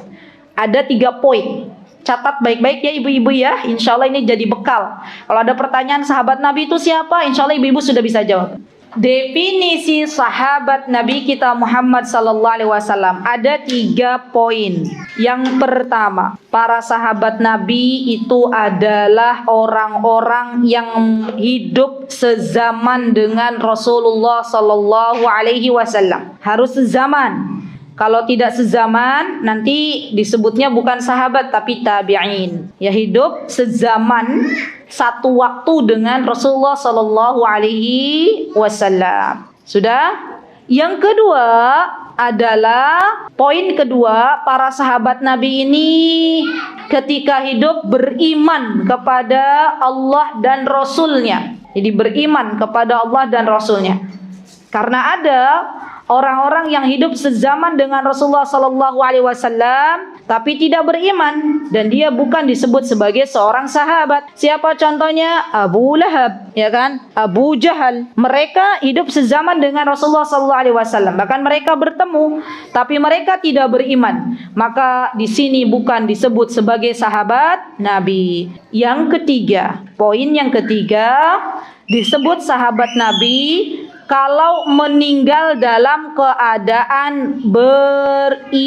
B: Ada 3 poin. Catat baik-baik ya ibu-ibu ya. Insya Allah ini jadi bekal. Kalau ada pertanyaan sahabat Nabi itu siapa, insya Allah ibu-ibu sudah bisa jawab. Definisi sahabat Nabi kita Muhammad sallallahu alaihi wasallam ada 3 poin. Yang pertama, para sahabat Nabi itu adalah orang-orang yang hidup sezaman dengan Rasulullah sallallahu alaihi wasallam. Harus sezaman. Kalau tidak sezaman, nanti disebutnya bukan sahabat tapi tabi'in. Ya, hidup sezaman, satu waktu dengan Rasulullah sallallahu alaihi wasallam. Sudah? Yang kedua adalah poin kedua, para sahabat Nabi ini ketika hidup beriman kepada Allah dan Rasulnya. Jadi beriman kepada Allah dan Rasulnya. Karena ada orang-orang yang hidup sezaman dengan Rasulullah sallallahu alaihi wasallam tapi tidak beriman dan dia bukan disebut sebagai seorang sahabat. Siapa contohnya? Abu Lahab, ya kan? Abu Jahal. Mereka hidup sezaman dengan Rasulullah sallallahu alaihi wasallam. Bahkan mereka bertemu tapi mereka tidak beriman. Maka di sini bukan disebut sebagai sahabat Nabi. Yang ketiga, poin yang ketiga, disebut sahabat Nabi kalau meninggal dalam keadaan beriman.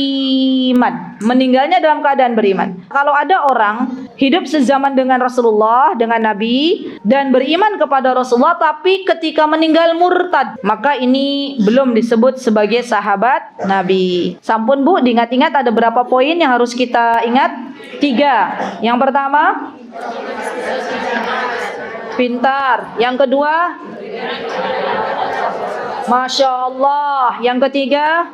B: Meninggalnya dalam keadaan beriman. Kalau ada orang hidup sezaman dengan Rasulullah, dengan Nabi, dan beriman kepada Rasulullah, tapi ketika meninggal murtad, maka ini belum disebut sebagai sahabat Nabi. Sampun Bu, diingat-ingat ada berapa poin yang harus kita ingat? 3. Yang pertama, pintar. Yang kedua, Masya Allah. Yang ketiga,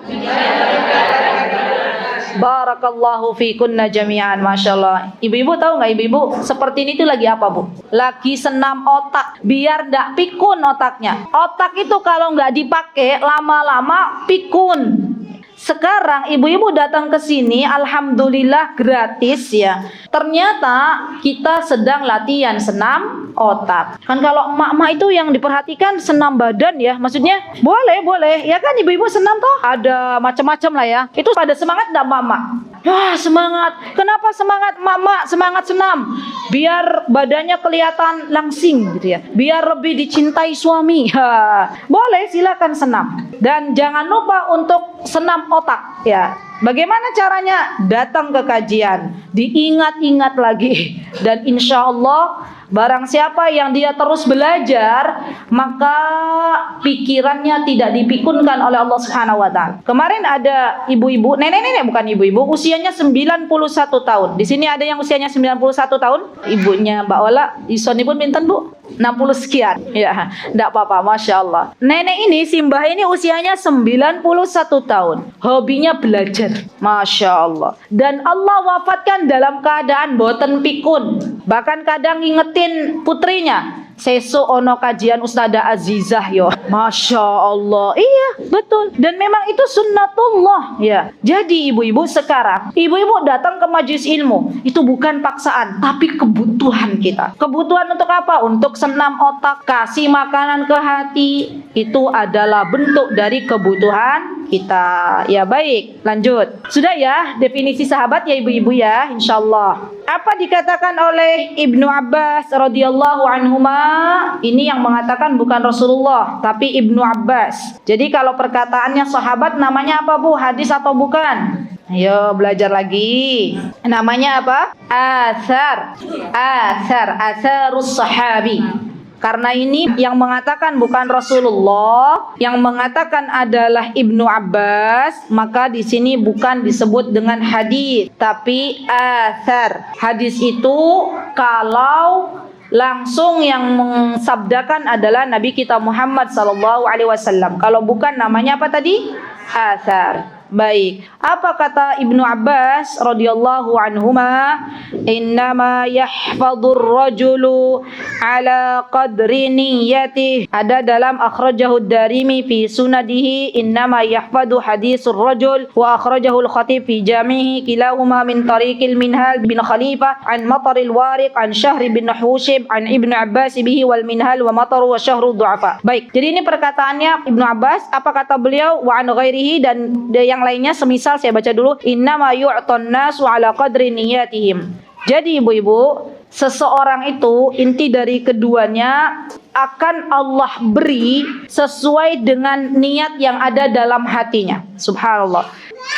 B: Barakallahu fikunna jami'an. Masya Allah. Ibu-ibu tahu nggak ibu-ibu? Seperti ini tuh lagi apa Bu? Lagi senam otak. Biar nggak pikun otaknya. Otak itu kalau nggak dipakai lama-lama pikun. Sekarang ibu-ibu datang ke sini, alhamdulillah gratis ya. Ternyata kita sedang latihan senam otak. Kan kalau emak-emak itu yang diperhatikan senam badan ya. Maksudnya boleh ya kan ibu-ibu senam toh? Ada macam-macam lah ya. Itu pada semangat enggak emak-emak? Wah semangat. Kenapa semangat emak-emak? Semangat senam. Biar badannya kelihatan langsing gitu ya. Biar lebih dicintai suami. Boleh silakan senam. Dan jangan lupa untuk senam otak ya. Bagaimana caranya? Datang ke kajian, diingat-ingat lagi, dan insya Allah barang siapa yang dia terus belajar, maka pikirannya tidak dipikunkan oleh Allah Subhanahu wa taala. Kemarin ada ibu-ibu, nenek-nenek bukan ibu-ibu, usianya 91 tahun. Di sini ada yang usianya 91 tahun. Ibunya Mbak Ola, isonipun pinten Bu? 60 sekian. Ya, enggak apa-apa, Masya Allah. Nenek ini, Simbah ini usianya 91 tahun. Hobinya belajar. Masya Allah. Dan Allah wafatkan dalam keadaan boten pikun. Bahkan kadang ngingetin putrinya, sesuk ono kajian Ustazah Azizah yo. Masya Allah. Iya, betul. Dan memang itu sunnatullah ya. Jadi ibu-ibu sekarang, ibu-ibu datang ke majelis ilmu, itu bukan paksaan, tapi kebutuhan kita. Kebutuhan untuk apa? Untuk senam otak, kasih makanan ke hati. Itu adalah bentuk dari kebutuhan kita. Ya baik, lanjut. Sudah ya definisi sahabat ya ibu-ibu ya, insyaallah. Apa dikatakan oleh Ibnu Abbas radhiyallahu anhuma? Ini yang mengatakan bukan Rasulullah, tapi Ibnu Abbas. Jadi kalau perkataannya sahabat namanya apa Bu? Hadis atau bukan? Ayo belajar lagi. Namanya apa? Atharus sahabi. Karena ini yang mengatakan bukan Rasulullah, yang mengatakan adalah Ibnu Abbas, maka di sini bukan disebut dengan hadis, tapi athar. Hadis itu kalau langsung yang mensabdakan adalah Nabi kita Muhammad sallallahu alaihi wasallam. Kalau bukan namanya apa tadi? Athar. Baik, apa kata Ibnu Abbas radhiyallahu anhuma? Innama yahfadur rajulu ala qadri niyyatihi. Ada dalam akhrajahu ad-Darimi fi sunadihi, innama yahfadu hadisur rajul, wa akhrajahu al-Khatib fi jamihi, kilahuma min tariqil Minhal bin Khalifah an Mataril Wariq an Syahr bin Hushib an Ibnu Abbas bihi wal Minhal wa Matar wa Syahru du'afa. Baik, jadi ini perkataannya Ibnu Abbas. Apa kata beliau? Wa an ghairihi, dan yang lainnya semisal saya baca dulu, innama yu'ton nasu ala qadri niyatihim. Jadi ibu-ibu, seseorang itu inti dari keduanya akan Allah beri sesuai dengan niat yang ada dalam hatinya. Subhanallah.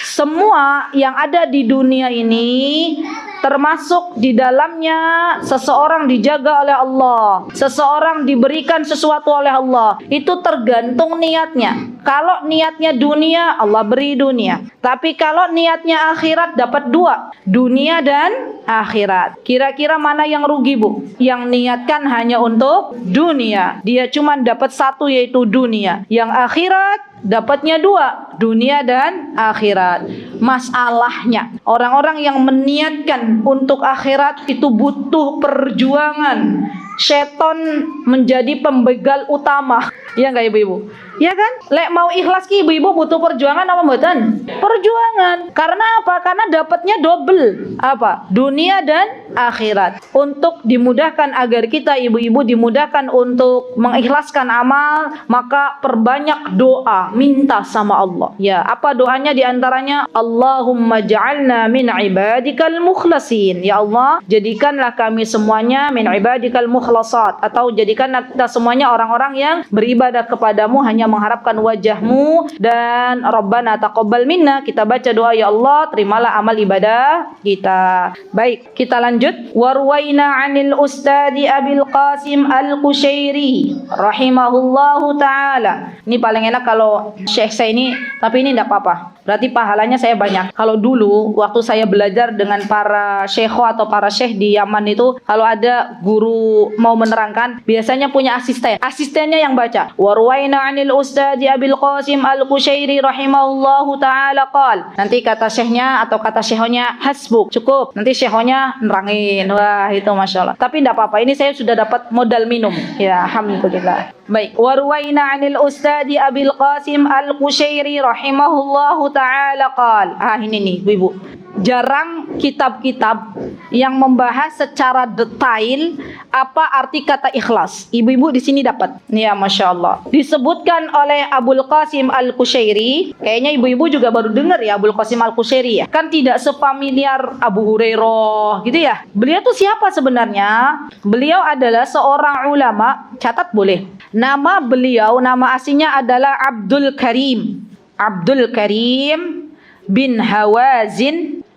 B: Semua yang ada di dunia ini termasuk di dalamnya seseorang dijaga oleh Allah, seseorang diberikan sesuatu oleh Allah. Itu tergantung niatnya. Kalau niatnya dunia, Allah beri dunia. Tapi kalau niatnya akhirat, dapat dua, dunia dan akhirat. Kira-kira mana yang rugi Bu? Yang niatkan hanya untuk dunia, dia cuma dapat satu, yaitu dunia. Yang akhirat dapatnya dua, dunia dan akhirat. Masalahnya orang-orang yang meniatkan untuk akhirat itu butuh perjuangan. Setan menjadi pembegal utama. Ya enggak ibu-ibu? Ya kan? Lek mau ikhlas ki ibu-ibu butuh perjuangan apa mboten? Perjuangan. Karena apa? Karena dapatnya double. Apa? Dunia dan akhirat. Untuk dimudahkan agar kita ibu-ibu dimudahkan untuk mengikhlaskan amal, maka perbanyak doa, minta sama Allah. Ya, apa doanya di antaranya? Allahumma ja'alna min ibadikal mukhlasin. Ya Allah, jadikanlah kami semuanya min ibadikal mukhlasat, atau jadikanlah kita semuanya orang-orang yang beribadah kepadamu hanya mengharapkan wajahmu. Dan Rabbana taqabbal minna, kita baca doa, ya Allah terimalah amal ibadah kita. Baik, kita lanjut. Warwaina 'anil ustadi Abil Qasim Al-Qushairi rahimahullahu taala. Ini paling enak kalau syekh saya ini, tapi ini enggak apa-apa. Berarti pahalanya saya banyak. Kalau dulu waktu saya belajar dengan para syekho atau para syekh di Yaman itu, kalau ada guru mau menerangkan, biasanya punya asisten. Asistennya yang baca. Warwaina 'anil ustadi Abil Qasim Al-Qushairi rahimahullahu taala qal. Nanti kata syekhnya atau kata syekhonya hasbuk, cukup. Nanti syekhonya nerangin. Wah, itu Masya Allah. Tapi tidak apa-apa, ini saya sudah dapat modal minum. Ya, alhamdulillah. Baik. Warwaina 'anil ustadi Abil Qasim Al-Qushairi rahimahullahu ta'ala qal. Ini nih ibu. Jarang kitab-kitab yang membahas secara detail apa arti kata ikhlas. Ibu-ibu di sini dapat. Ya, Masya Allah. Disebutkan oleh Abul Qasim Al-Qushairi. Kayaknya ibu-ibu juga baru dengar ya Abul Qasim Al-Qushairi ya. Kan tidak sefamiliar Abu Hurairah gitu ya. Beliau tuh siapa sebenarnya? Beliau adalah seorang ulama. Catat boleh. Nama beliau, nama aslinya adalah Abdul Karim. Abdul Karim bin Hawazin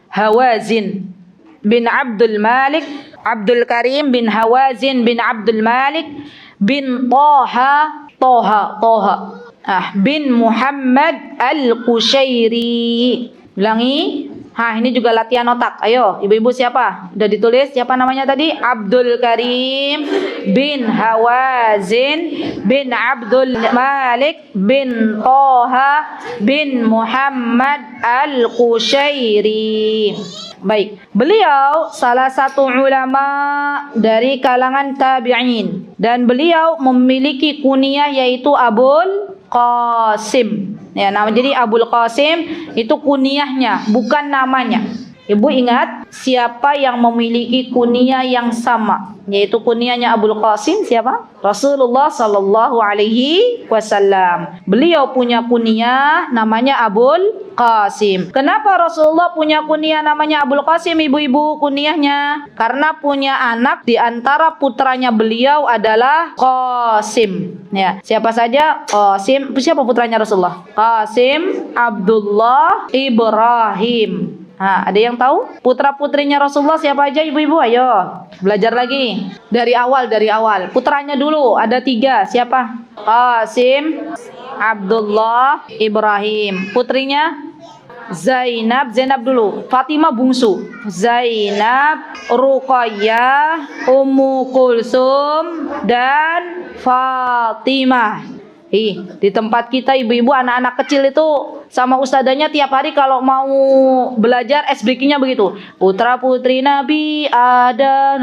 B: bin Abdul Malik, Abdul Karim bin Hawazin bin Abdul Malik bin Toha bin Muhammad Al-Qushairi. Ulangi. Ini juga latihan otak. Ayo, ibu-ibu siapa? Udah ditulis siapa namanya tadi? Abdul Karim bin Hawazin bin Abdul Malik bin Toha bin Muhammad Al-Qushairi. Baik, beliau salah satu ulama dari kalangan tabi'in, dan beliau memiliki kunyah yaitu Abul Qasim. Ya, jadi Abul Qasim itu kunyahnya, bukan namanya. Ibu ingat siapa yang memiliki kunyah yang sama, yaitu kunyahnya Abul Qasim siapa? Rasulullah sallallahu alaihi wasallam. Beliau punya kunyah namanya Abul Qasim. Kenapa Rasulullah punya kunyah namanya Abul Qasim, ibu-ibu kunyahnya? Karena punya anak di antara putranya beliau adalah Qasim. Ya, siapa saja? Qasim. Siapa putranya Rasulullah? Qasim, Abdullah, Ibrahim. Ada yang tahu? Putra-putrinya Rasulullah siapa aja ibu-ibu? Ayo, belajar lagi. Dari awal. Putranya dulu, ada 3. Siapa? Qasim, Abdullah, Ibrahim. Putrinya? Zainab dulu. Fatimah bungsu. Zainab, Ruqayyah, Ummu Kulsum, dan Fatimah. Di tempat kita ibu-ibu anak-anak kecil itu sama ustadzanya tiap hari kalau mau belajar breakingnya begitu. Putra putri Nabi ada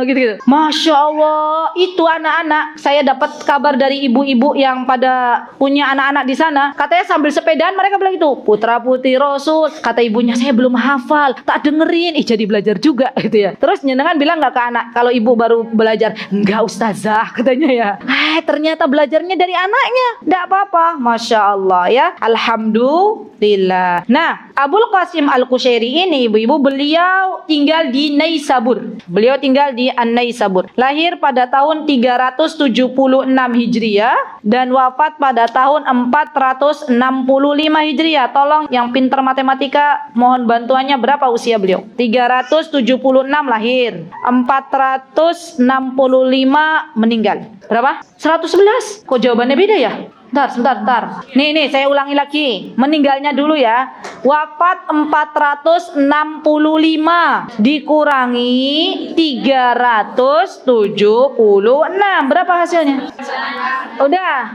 B: gitu. Masya Allah, itu anak-anak. Saya dapat kabar dari ibu-ibu yang pada punya anak-anak di sana. Katanya sambil sepedaan mereka bilang itu putra putri Rasul. Kata ibunya, saya belum hafal, tak dengerin. Jadi belajar juga gitu ya. Terus nyenengan bilang nggak ke anak kalau ibu baru belajar? Enggak ustazah katanya ya. Ternyata belajarnya dari anaknya. Enggak apa-apa. Masya Allah ya. Alhamdulillah. Nah, Abul Qasim Al-Qushairi ini ibu-ibu, beliau tinggal di Naisabur. Beliau tinggal di An-Naisabur. Lahir pada tahun 376 Hijriah dan wafat pada tahun 465 Hijriah. Tolong yang pintar matematika mohon bantuannya, berapa usia beliau? 376 lahir, 465 meninggal. Berapa? 111. Kok jawabannya beda ya? Bentar. Nih, saya ulangi lagi. Meninggalnya dulu ya. Wafat 465 dikurangi 376. Berapa hasilnya? Udah.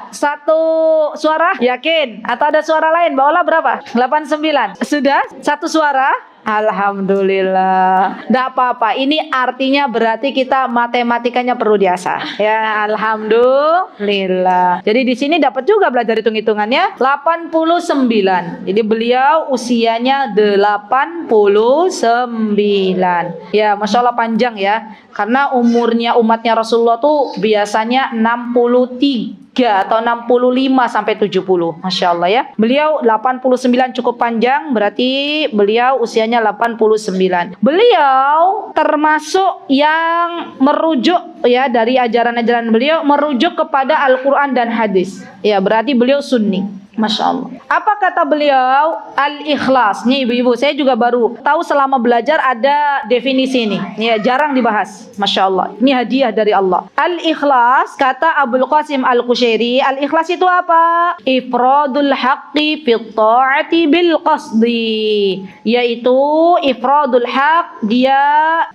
B: 1 suara? Yakin? Atau ada suara lain? Mbak Ola berapa? 89. Sudah? 1 suara? Alhamdulillah. Tidak apa-apa. Ini artinya berarti kita matematikanya perlu diasah. Ya, alhamdulillah. Jadi di sini dapat juga belajar hitung-hitungannya 89. Jadi beliau usianya 89. Ya, Masya Allah panjang ya. Karena umurnya umatnya Rasulullah tuh biasanya 63 atau 65 sampai 70. Masya Allah ya. Beliau 89 cukup panjang, berarti beliau usianya 89. Beliau termasuk yang merujuk ya dari ajaran-ajaran beliau merujuk kepada Al-Quran dan hadis. Ya, berarti beliau sunni. Masya Allah. Apa kata beliau? Al-ikhlas. Nih ibu-ibu, saya juga baru tahu selama belajar ada definisi ini. Ya, jarang dibahas. Masya Allah. Ini hadiah dari Allah. Al-ikhlas, kata Abul Qasim Al-Qushairi, al-ikhlas itu apa? Ifradul haqqi fit ta'ati bil qasdi. Yaitu ifradul haq, dia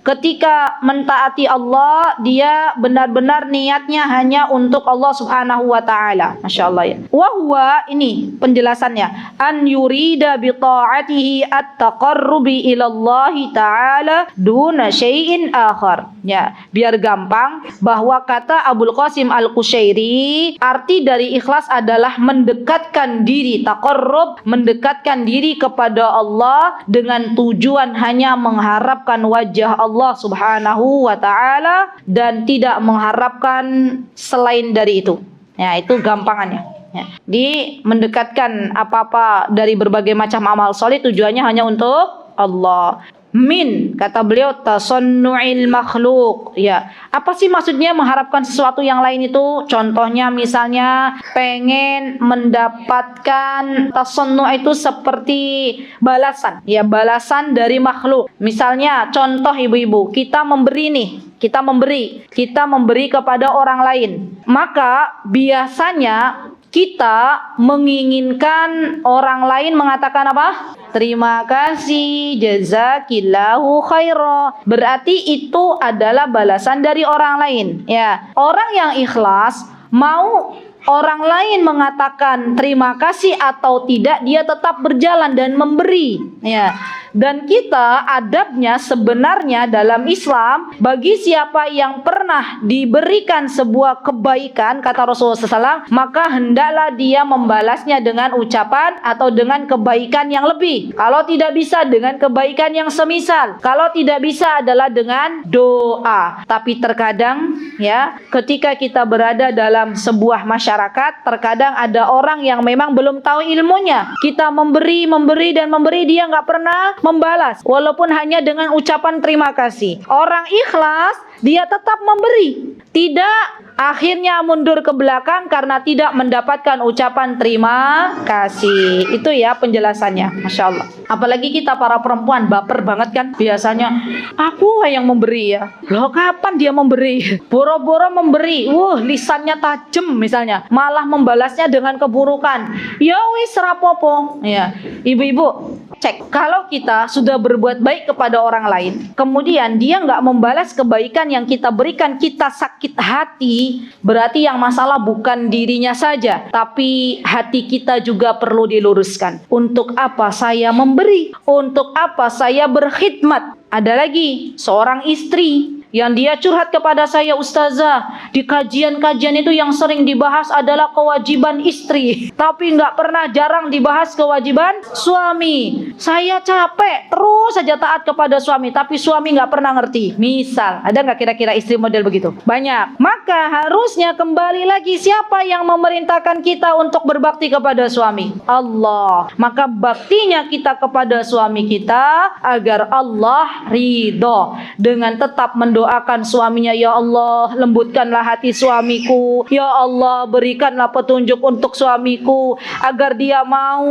B: ketika mentaati Allah, dia benar-benar niatnya hanya untuk Allah Subhanahu wa taala. Masya Allah ya. Wa huwa, ini penjelasannya, an yurida bi ta'atihi at-taqarrubi ila Allah taala duna syai'in akhar. Ya, biar gampang, bahwa kata Abul Qasim Al-Qushairi, arti dari ikhlas adalah mendekatkan diri, taqarrub, mendekatkan diri kepada Allah dengan tujuan hanya mengharapkan wajah Allah Subhanahu wa taala dan tidak mengharapkan selain dari itu. Ya, itu gampangannya. Ya, di mendekatkan apa-apa dari berbagai macam amal soleh tujuannya hanya untuk Allah. Min, kata beliau, tasannu'il makhluk. Ya, apa sih maksudnya mengharapkan sesuatu yang lain itu? Contohnya misalnya pengen mendapatkan tasannu' itu seperti balasan. Ya, balasan dari makhluk. Misalnya contoh ibu-ibu, kita memberi nih. Kita memberi kepada orang lain. Maka biasanya kita menginginkan orang lain mengatakan apa? Terima kasih, jazakillahu khaira. Berarti itu adalah balasan dari orang lain. Ya, orang yang ikhlas mau orang lain mengatakan terima kasih atau tidak, dia tetap berjalan dan memberi. Ya. Dan kita adabnya sebenarnya dalam Islam, bagi siapa yang pernah diberikan sebuah kebaikan, kata Rasulullah SAW, maka hendaklah dia membalasnya dengan ucapan atau dengan kebaikan yang lebih. Kalau tidak bisa, dengan kebaikan yang semisal. Kalau tidak bisa adalah dengan doa. Tapi terkadang ya, ketika kita berada dalam sebuah masyarakat, terkadang ada orang yang memang belum tahu ilmunya. Kita memberi, dia nggak pernah membalas, walaupun hanya dengan ucapan terima kasih. Orang ikhlas, dia tetap memberi, tidak akhirnya mundur ke belakang karena tidak mendapatkan ucapan terima kasih. Itu ya penjelasannya. Masya Allah. Apalagi kita para perempuan baper banget kan. Biasanya aku yang memberi ya. Loh, kapan dia memberi? Boro-boro memberi. Lisannya tajam misalnya. Malah membalasnya dengan keburukan. Ya wis rapopo. Ya, ibu-ibu, cek, kalau kita sudah berbuat baik kepada orang lain, kemudian dia nggak membalas kebaikan yang kita berikan, kita sakit hati, berarti yang masalah bukan dirinya saja, tapi hati kita juga perlu diluruskan. Untuk apa saya memberi? Untuk apa saya berkhidmat? Ada lagi seorang istri yang dia curhat kepada saya, Ustazah, di kajian-kajian itu yang sering dibahas adalah kewajiban istri, tapi jarang dibahas kewajiban suami. Saya capek terus saja taat kepada suami, tapi suami nggak pernah ngerti. Misal, ada nggak kira-kira istri model begitu? Banyak. Maka harusnya kembali lagi, siapa yang memerintahkan kita untuk berbakti kepada suami? Allah. Maka baktinya kita kepada suami kita agar Allah ridho, dengan tetap mendoakan suaminya, ya Allah lembutkanlah hati suamiku, ya Allah berikanlah petunjuk untuk suamiku agar dia mau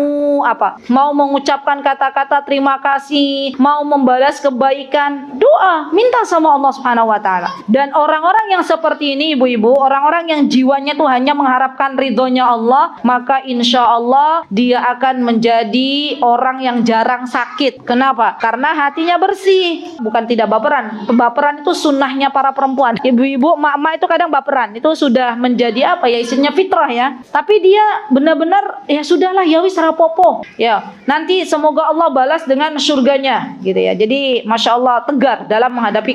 B: mengucapkan kata-kata terima kasih, mau membalas kebaikan. Doa, minta sama Allah Subhanahu wa taala. Dan orang-orang yang seperti ini ibu-ibu, orang-orang yang jiwanya tuh hanya mengharapkan ridhonya Allah, maka insya Allah dia akan menjadi orang yang jarang sakit. Kenapa? Karena hatinya bersih, bukan tidak baperan. Baperan itu sunnahnya para perempuan. Ibu-ibu, mak-mak itu kadang baperan. Itu sudah menjadi isinya fitrah ya. Tapi dia benar-benar ya sudahlah, ya wis rapopo. Ya, nanti semoga Allah balas dengan surganya. hidupnya gitu ya. Jadi Masya Allah tegar dalam menghadapi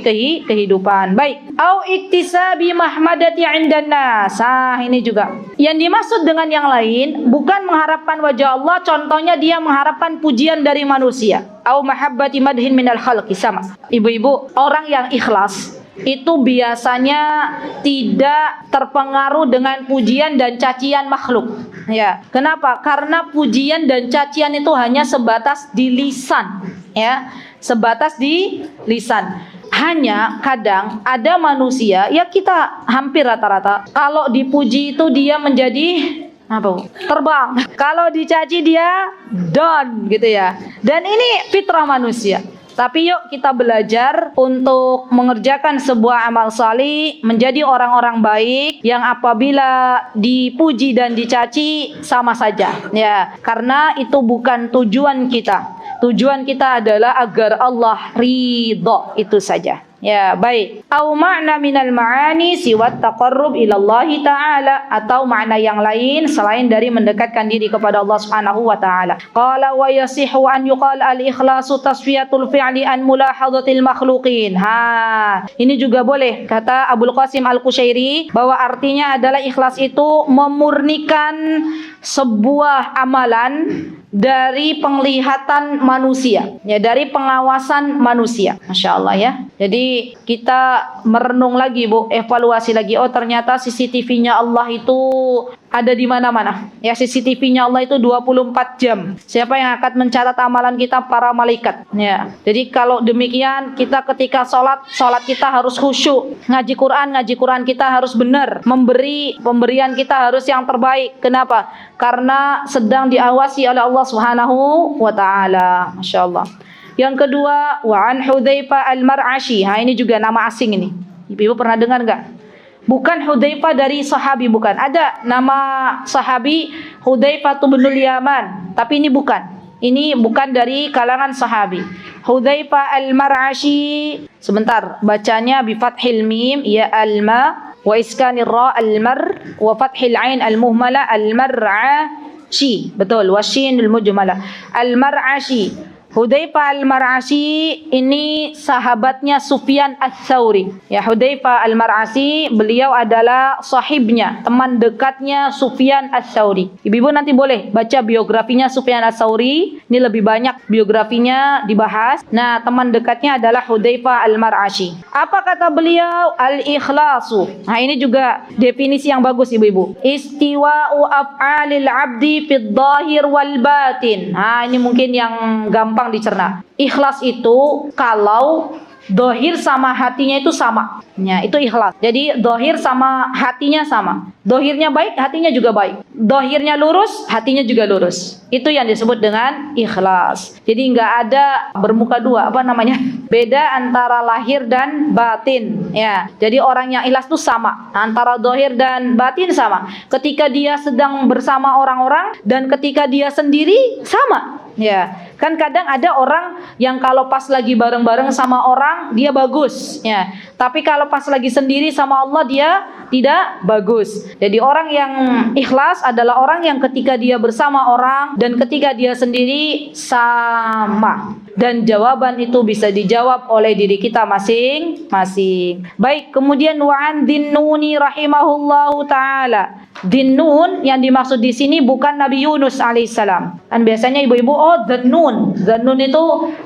B: kehidupan. Baik. Au iktisabi mahmadati 'indan nas. Ini juga. Yang dimaksud dengan yang lain bukan mengharapkan wajah Allah, contohnya dia mengharapkan pujian dari manusia. Au mahabbati madhin minal khalqi, sama. Ibu-ibu, orang yang ikhlas itu biasanya tidak terpengaruh dengan pujian dan cacian makhluk. Ya, kenapa? Karena pujian dan cacian itu hanya sebatas di lisan, ya, sebatas di lisan. Hanya kadang ada manusia, ya kita hampir rata-rata, kalau dipuji itu dia menjadi apa? Terbang. Kalau dicaci dia down gitu ya. Dan ini fitrah manusia. Tapi yuk kita belajar untuk mengerjakan sebuah amal salih, menjadi orang-orang baik yang apabila dipuji dan dicaci sama saja. Ya, karena itu bukan tujuan kita. Tujuan kita adalah agar Allah ridho, itu saja. Ya, baik. Au ma'na minal ma'ani siwat taqarrub ilallahi ta'ala, atau makna yang lain selain dari mendekatkan diri kepada Allah Subhanahu wa taala. Qala wa yasihu an yuqal al-ikhlasu tasfiyatul fi'li an mulahadhatil makhluqin. Ini juga boleh kata Abul Qasim Al-Qushairi bahwa artinya adalah ikhlas itu memurnikan sebuah amalan dari penglihatan manusia, ya, dari pengawasan manusia. Masya Allah ya. Jadi kita merenung lagi, Bu, evaluasi lagi. Oh, ternyata CCTV-nya Allah itu ada di mana-mana. Ya, CCTV-nya Allah itu 24 jam. Siapa yang akan mencatat amalan kita? Para malaikat. Ya. Jadi kalau demikian, kita ketika sholat kita harus khusyuk. Ngaji Quran kita harus benar. Pemberian kita harus yang terbaik. Kenapa? Karena sedang diawasi oleh Allah Subhanahu wa taala. Masya Allah. Yang kedua, wa an Hudzaifah al-Mar'ashi. Ini juga nama asing ini. Ibu pernah dengar enggak? Bukan Hudzaifah dari sahabi, bukan. Ada nama sahabi Hudzaifah bin Yaman, tapi ini bukan. Ini bukan dari kalangan sahabi. Hudzaifah al-Mar'ashi. Sebentar, bacanya bi fathil mim ya alma wa iskanir ra al-mar wa fathil ain al-muhmala al-mar'ashi. Betul, washinul mujmala. Al-Mar'ashi. Hudzaifah al-Mar'ashi ini sahabatnya Sufyan Ats-Tsauri. Ya, Hudzaifah al-Mar'ashi beliau adalah sahibnya, teman dekatnya Sufyan Ats-Tsauri. Ibu-ibu nanti boleh baca biografinya Sufyan Ats-Tsauri. Ini lebih banyak biografinya dibahas. Nah, teman dekatnya adalah Hudzaifah al-Mar'ashi. Apa kata beliau? Al-ikhlasu. Nah, ini juga definisi yang bagus, ibu-ibu. Istiwa'u af'alil 'abdi fid dhahir wal batin. Nah, ini mungkin yang gampang dicerna. Ikhlas itu kalau dohir sama hatinya itu sama. Ya, itu ikhlas. Jadi dohir sama hatinya sama. Dohirnya baik, hatinya juga baik. Dohirnya lurus, hatinya juga lurus. Itu yang disebut dengan ikhlas. Jadi nggak ada bermuka dua, beda antara lahir dan batin. Ya, jadi orang yang ikhlas itu sama. Antara dohir dan batin sama. Ketika dia sedang bersama orang-orang dan ketika dia sendiri sama. Ya, kan kadang ada orang yang kalau pas lagi bareng-bareng sama orang dia bagus, ya. Tapi kalau pas lagi sendiri sama Allah dia tidak bagus. Jadi orang yang ikhlas adalah orang yang ketika dia bersama orang dan ketika dia sendiri sama. Dan jawaban itu bisa dijawab oleh diri kita masing-masing. Baik, kemudian wa'an Dhinnuni rahimahullahu taala. Dhinnun yang dimaksud di sini bukan Nabi Yunus alaihissalam. Kan biasanya ibu-ibu, oh Dhannun. Dhannun itu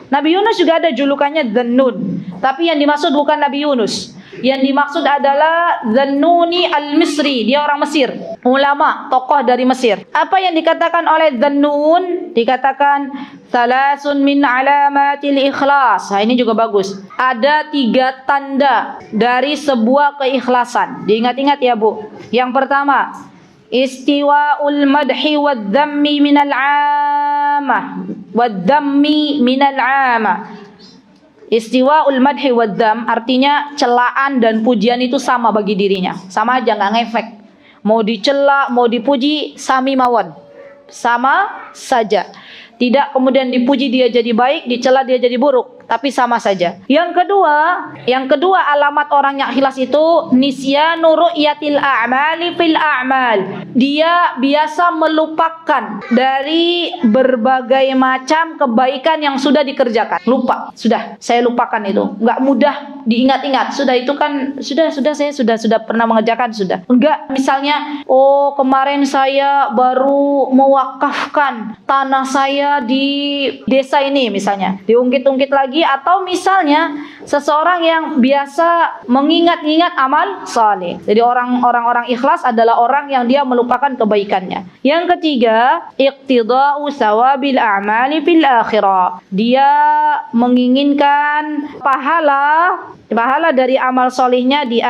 B: Nabi Yunus juga ada julukannya Dhannun. Tapi yang dimaksud bukan Nabi Yunus. Yang dimaksud adalah Dhannuni al-Misri, dia orang Mesir, ulama, tokoh dari Mesir. Apa yang dikatakan oleh Dhannun? Dikatakan salasun min alamatil ikhlas. Nah, ini juga bagus. Ada 3 tanda dari sebuah keikhlasan. Diingat-ingat ya, Bu. Yang pertama, istiwa'ul madhi wad dhammi minal 'amah. Wad dhammi minal 'amah. Istiwa'ul madhi wad dham artinya celaan dan pujian itu sama bagi dirinya. Sama aja, nggak ngefek. Mau dicela, mau dipuji, sami mawon. Sama saja. Tidak kemudian dipuji dia jadi baik, dicela dia jadi buruk. tapi sama saja. Yang kedua alamat orang yang ikhlas itu nisyanu ru'yatil a'mali fil a'mal. Dia biasa melupakan dari berbagai macam kebaikan yang sudah dikerjakan. Lupa, sudah saya lupakan itu. Enggak mudah diingat-ingat. Sudah itu kan sudah saya sudah pernah mengerjakan sudah. Enggak, misalnya kemarin saya baru mewakafkan tanah saya di desa ini misalnya. Diungkit-ungkit lagi, atau misalnya seseorang yang biasa mengingat-ingat amal saleh. Jadi orang ikhlas adalah orang yang dia melupakan kebaikannya. Yang ketiga, iqtida'u sawabil a'mali fil akhirah. Dia menginginkan pahala dari amal solihnya di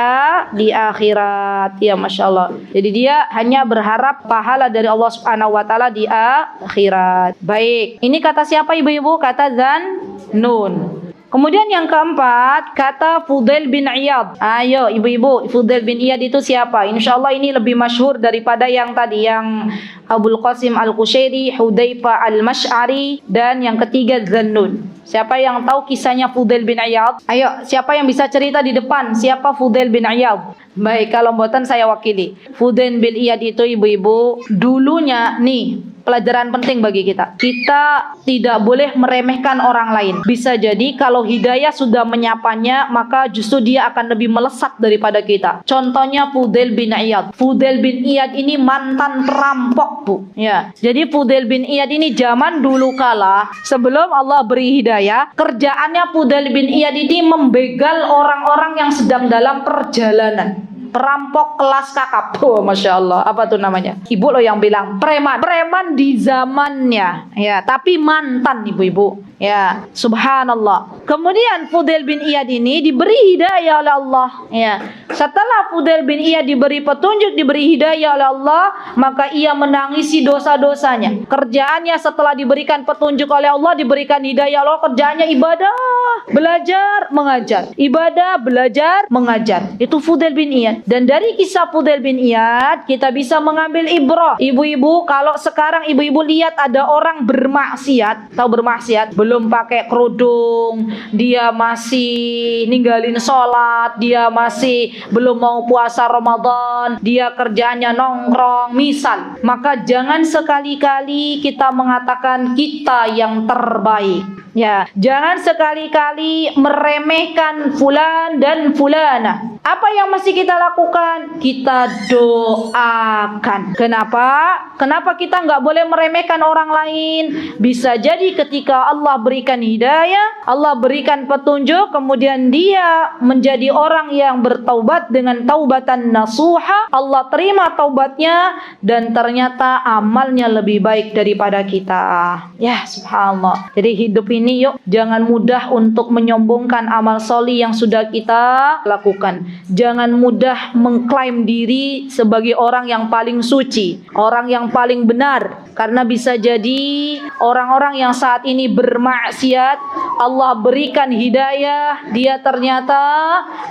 B: akhirat. Ya, Masya Allah. Jadi dia hanya berharap pahala dari Allah Subhanahu wa Ta'ala di akhirat. Baik, ini kata siapa ibu-ibu? Kata Zannun. Kemudian yang keempat, kata Fudail bin Iyad. Ayo ibu-ibu, Fudail bin Iyad itu siapa? Insya Allah ini lebih masyhur daripada yang tadi, yang Abul Qasim Al-Qushairi, Hudzaifah Al-Mash'ari, dan yang ketiga Zannun. Siapa yang tahu kisahnya Fudail bin Iyad? Ayo, siapa yang bisa cerita di depan? Siapa Fudail bin Iyad? Baik, kalau mboten saya wakili. Fudail bin Iyad itu ibu-ibu, dulunya nih, pelajaran penting bagi kita. Kita tidak boleh meremehkan orang lain. Bisa jadi kalau hidayah sudah menyapanya, maka justru dia akan lebih melesat daripada kita. Contohnya Fudail bin Iyad. Fudail bin Iyad ini mantan perampok, Bu. Ya. Jadi Fudail bin Iyad ini zaman dulu kala, sebelum Allah beri hidayah, kerjaannya Fudail bin Iyad ini membegal orang-orang yang sedang dalam perjalanan. Perampok kelas kakap. Oh, Masya Allah. Apa tuh namanya? Ibu loh yang bilang preman di zamannya. Ya, tapi mantan ibu-ibu. Ya, subhanallah. Kemudian Fudail bin Iyad ini diberi hidayah oleh Allah. Ya, setelah Fudail bin Iyad diberi petunjuk, diberi hidayah oleh Allah, maka ia menangisi dosa-dosanya. Kerjaannya setelah diberikan petunjuk oleh Allah, diberikan hidayah Allah, kerjaannya ibadah, belajar, mengajar. Ibadah, belajar, mengajar. Itu Fudail bin Iyad. Dan dari kisah Fudail bin Iyad kita bisa mengambil ibrah. Ibu-ibu, kalau sekarang ibu-ibu lihat ada orang bermaksiat, tahu bermaksiat, belum pakai kerudung, dia masih ninggalin sholat, dia masih belum mau puasa Ramadan, dia kerjanya nongkrong, misal, maka jangan sekali-kali kita mengatakan kita yang terbaik. Ya, jangan sekali-kali meremehkan fulan dan fulana. Apa yang mesti kita lakukan? Kita doakan. Kenapa? Kenapa kita nggak boleh meremehkan orang lain? Bisa jadi ketika Allah berikan hidayah, Allah berikan petunjuk, kemudian dia menjadi orang yang bertaubat dengan taubatan nasuha, Allah terima taubatnya, dan ternyata amalnya lebih baik daripada kita. Ya, subhanallah. Jadi hidup ini yuk, jangan mudah untuk menyombongkan amal sholih yang sudah kita lakukan. Jangan mudah mengklaim diri sebagai orang yang paling suci, orang yang paling benar. Karena bisa jadi orang-orang yang saat ini bermaksiat, Allah berikan hidayah, dia ternyata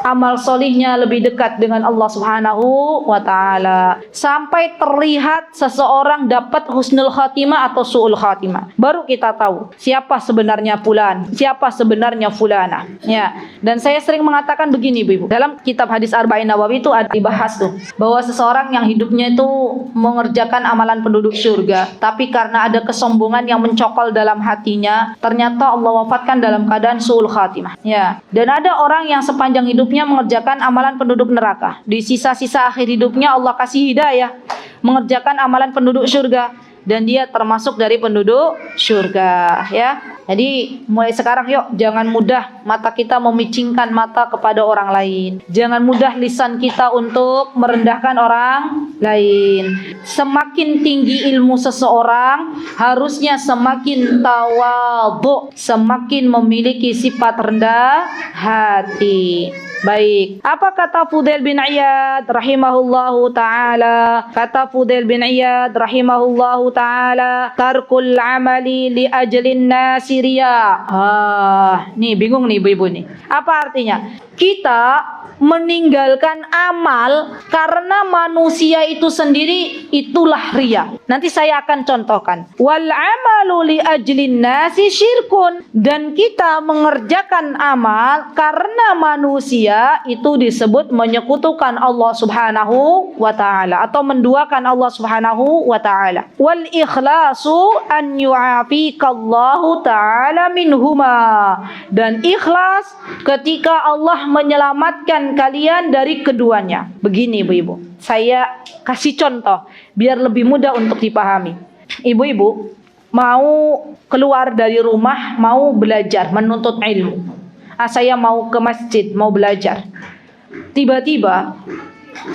B: amal sholihnya lebih dekat dengan Allah Subhanahu wa Ta'ala. Sampai terlihat seseorang dapat husnul khatimah atau su'ul khatimah. Baru kita tahu siapa sebenarnya fulan, siapa sebenarnya fulana. Ya. Dan saya sering mengatakan begini, Ibu. Dalam kitab hadis Arba'in Nawawi itu ada dibahas tuh bahwa seseorang yang hidupnya itu mengerjakan amalan penduduk surga, tapi karena ada kesombongan yang mencokol dalam hatinya, ternyata Allah wafatkan dalam keadaan su'ul khatimah. Ya. Dan ada orang yang sepanjang hidupnya mengerjakan amalan penduduk neraka. Di sisa-sisa akhir hidupnya Allah kasih hidayah mengerjakan amalan penduduk surga, dan dia termasuk dari penduduk surga, ya. Jadi mulai sekarang yuk, jangan mudah mata kita memicingkan mata kepada orang lain. Jangan mudah lisan kita untuk merendahkan orang lain. Semakin tinggi ilmu seseorang, harusnya semakin tawadhu, semakin memiliki sifat rendah hati. Baik, apa kata Fudail bin Iyad rahimahullahu ta'ala? Kata Fudail bin Iyad rahimahullahu ta'ala, tarkul amali li ajlin nasiriya. Nih bingung nih ibu-ibu nih. Apa artinya? Kita meninggalkan amal karena manusia itu sendiri, itulah riya. Nanti saya akan contohkan. Wal amalu li ajlin nasi syirkun, dan kita mengerjakan amal karena manusia itu disebut menyekutukan Allah Subhanahu wa taala atau menduakan Allah Subhanahu wa taala. Wal ikhlasu an yu'afikallahu ta'ala minhuma, dan ikhlas ketika Allah menyelamatkan kalian dari keduanya. Begini ibu-ibu, saya kasih contoh biar lebih mudah untuk dipahami. Ibu-ibu mau keluar dari rumah, mau belajar, menuntut ilmu. Saya mau ke masjid, mau belajar. Tiba-tiba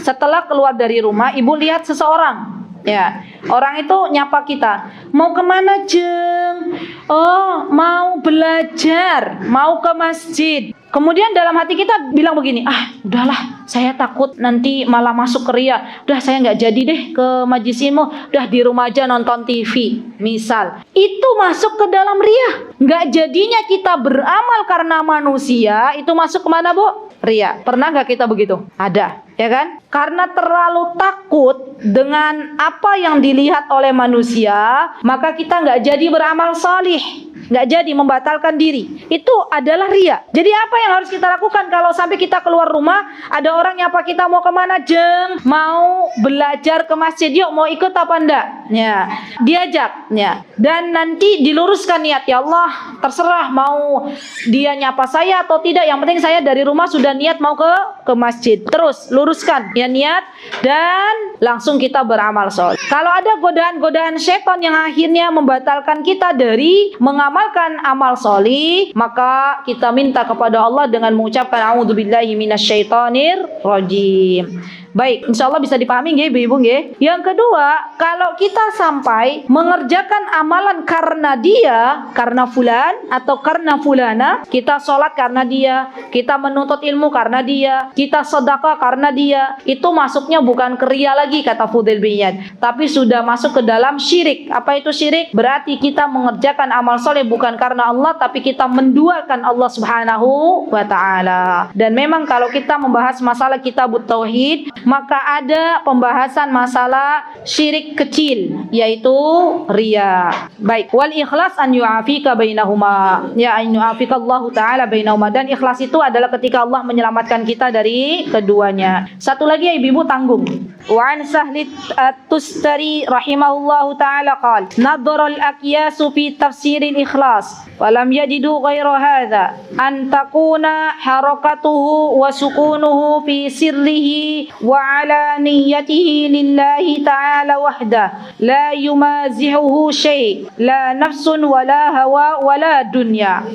B: setelah keluar dari rumah, ibu lihat seseorang. Ya, orang itu nyapa kita, mau kemana Jeng? Oh, mau belajar, mau ke masjid. Kemudian dalam hati kita bilang begini, udahlah, saya takut nanti malah masuk ke riya. Udah saya nggak jadi deh ke majlis ilmu, udah di rumah aja nonton TV. Misal, itu masuk ke dalam riya. Nggak jadinya kita beramal karena manusia, itu masuk kemana Bu? Riya. Pernah nggak kita begitu? Ada, ya kan? Karena terlalu takut dengan apa yang dilihat oleh manusia, maka kita nggak jadi beramal salih, nggak jadi membatalkan diri. Itu adalah riya. Jadi apa yang harus kita lakukan kalau sampai kita keluar rumah, ada orang nyapa kita, mau kemana Jeng? Mau belajar ke masjid, yuk mau ikut apa enggak? Ya, diajak. Ya. Dan nanti diluruskan niat, ya Allah, terserah mau dia nyapa saya atau tidak, yang penting saya dari rumah sudah niat mau ke masjid. Terus luruskan ya niat dan langsung kita beramal soleh. Kalau ada godaan-godaan setan yang akhirnya membatalkan kita dari mengamalkan amal soleh, maka kita minta kepada Allah dengan mengucapkan a'udzubillahi minasyaitonir rajim. Baik, insya Allah bisa dipahami nggih ibu-ibu nggih. Yang kedua, kalau kita sampai mengerjakan amalan karena dia, karena fulan atau karena fulana, kita sholat karena dia, kita menuntut ilmu karena dia, kita sedekah karena dia, itu masuknya bukan ke riya lagi kata Fudail bin Iyad, tapi sudah masuk ke dalam syirik. Apa itu syirik? Berarti kita mengerjakan amal soleh bukan karena Allah, tapi kita menduakan Allah Subhanahu wa taala. Dan memang kalau kita membahas masalah kitabut tauhid, maka ada pembahasan masalah syirik kecil, yaitu riya. Baik, wal ikhlas an yu'afika bainahuma, ya an yu'afika Allah taala bainahuma, dan ikhlas itu adalah ketika Allah menyelamatkan kita dari keduanya. Satu lagi ya ibu-ibu, tanggung. Wa an Sahli at-Tustari rahimahullahu taala qala nadhara al-aqyas fi tafsir al-ikhlas wa lam yajidu ghayra hadha an takuna harakatuhu wa sukunuhu fi sirrihi wa alaniyatihi lillahi ta'ala wahda la yumazihuhu syai' la nafsun wala hawa wala dunya.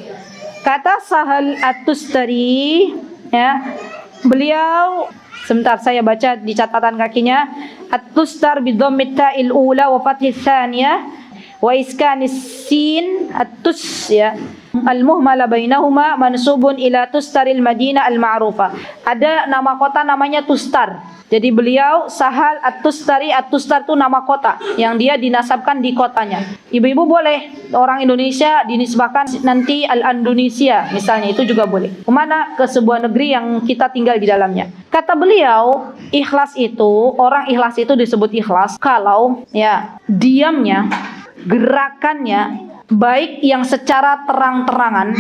B: Kata Sahal at-Tustari, ya, beliau, sebentar saya baca di catatan kakinya, at-Tustar bi dhammit ta'il ula wa fathis tsaniyah wa iskanis sin at-tus, ya, al-muhmala bainahuma mansubun ila Tustaril Madinah al-ma'rufa. Ada nama kota namanya Tustar. Jadi beliau Sahal at-Tustari, at-Tustar itu nama kota yang dia dinasabkan di kotanya. Ibu-ibu boleh orang Indonesia dinisbahkan nanti Al-Indonesia misalnya, itu juga boleh. Kemana? Ke sebuah negeri yang kita tinggal di dalamnya. Kata beliau, ikhlas itu, orang ikhlas itu disebut ikhlas kalau ya diamnya, gerakannya, baik yang secara terang-terangan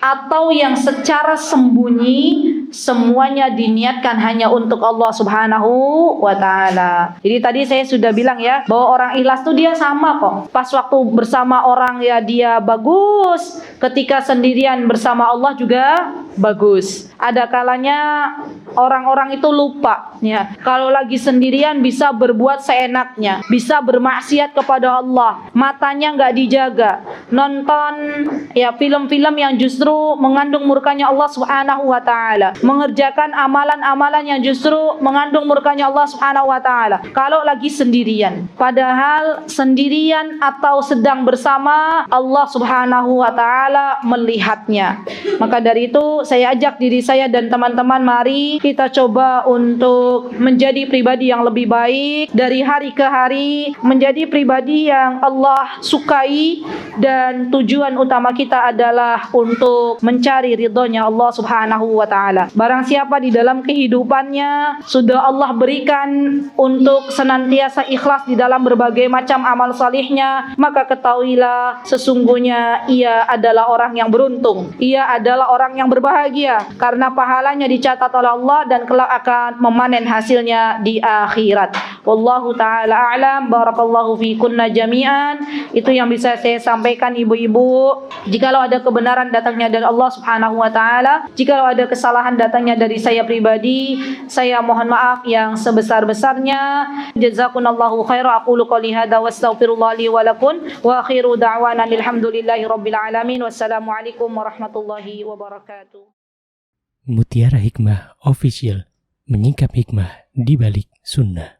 B: atau yang secara sembunyi, semuanya diniatkan hanya untuk Allah Subhanahu wa taala. Jadi tadi saya sudah bilang ya, bahwa orang ikhlas tuh dia sama kok. Pas waktu bersama orang ya dia bagus, ketika sendirian bersama Allah juga bagus. Ada kalanya orang-orang itu lupa ya. Kalau lagi sendirian bisa berbuat seenaknya, bisa bermaksiat kepada Allah, matanya nggak dijaga, nonton ya film-film yang justru mengandung murkanya Allah Subhanahu wa taala, mengerjakan amalan-amalan yang justru mengandung murkanya Allah Subhanahu wa taala kalau lagi sendirian. Padahal sendirian atau sedang bersama, Allah Subhanahu wa taala melihatnya. Maka dari itu saya ajak diri saya dan teman-teman, mari kita coba untuk menjadi pribadi yang lebih baik dari hari ke hari, menjadi pribadi yang Allah sukai, dan tujuan utama kita adalah untuk mencari ridhonya Allah Subhanahu wa taala. Barang siapa di dalam kehidupannya sudah Allah berikan untuk senantiasa ikhlas di dalam berbagai macam amal salihnya, maka ketahuilah sesungguhnya ia adalah orang yang beruntung. Ia adalah orang yang berbahagia karena pahalanya dicatat oleh Allah dan kelak akan memanen hasilnya di akhirat. Wallahu taala a'lam. Barakallahu fikunna jami'an. Itu yang bisa saya sampaikan ibu-ibu. Jikalau ada kebenaran datangnya dari Allah Subhanahu wa taala, jikalau ada kesalahan datangnya dari saya pribadi, saya mohon maaf yang sebesar-besarnya. Jazakumullahu khairan. Aqulu qouli hadza wa astaghfirullah li wa lakum wa akhiru da'wana alhamdulillahi rabbil alamin. Wassalamualaikum warahmatullahi wabarakatuh.
A: Mutiara Hikmah Official, menyingkap hikmah di balik sunnah.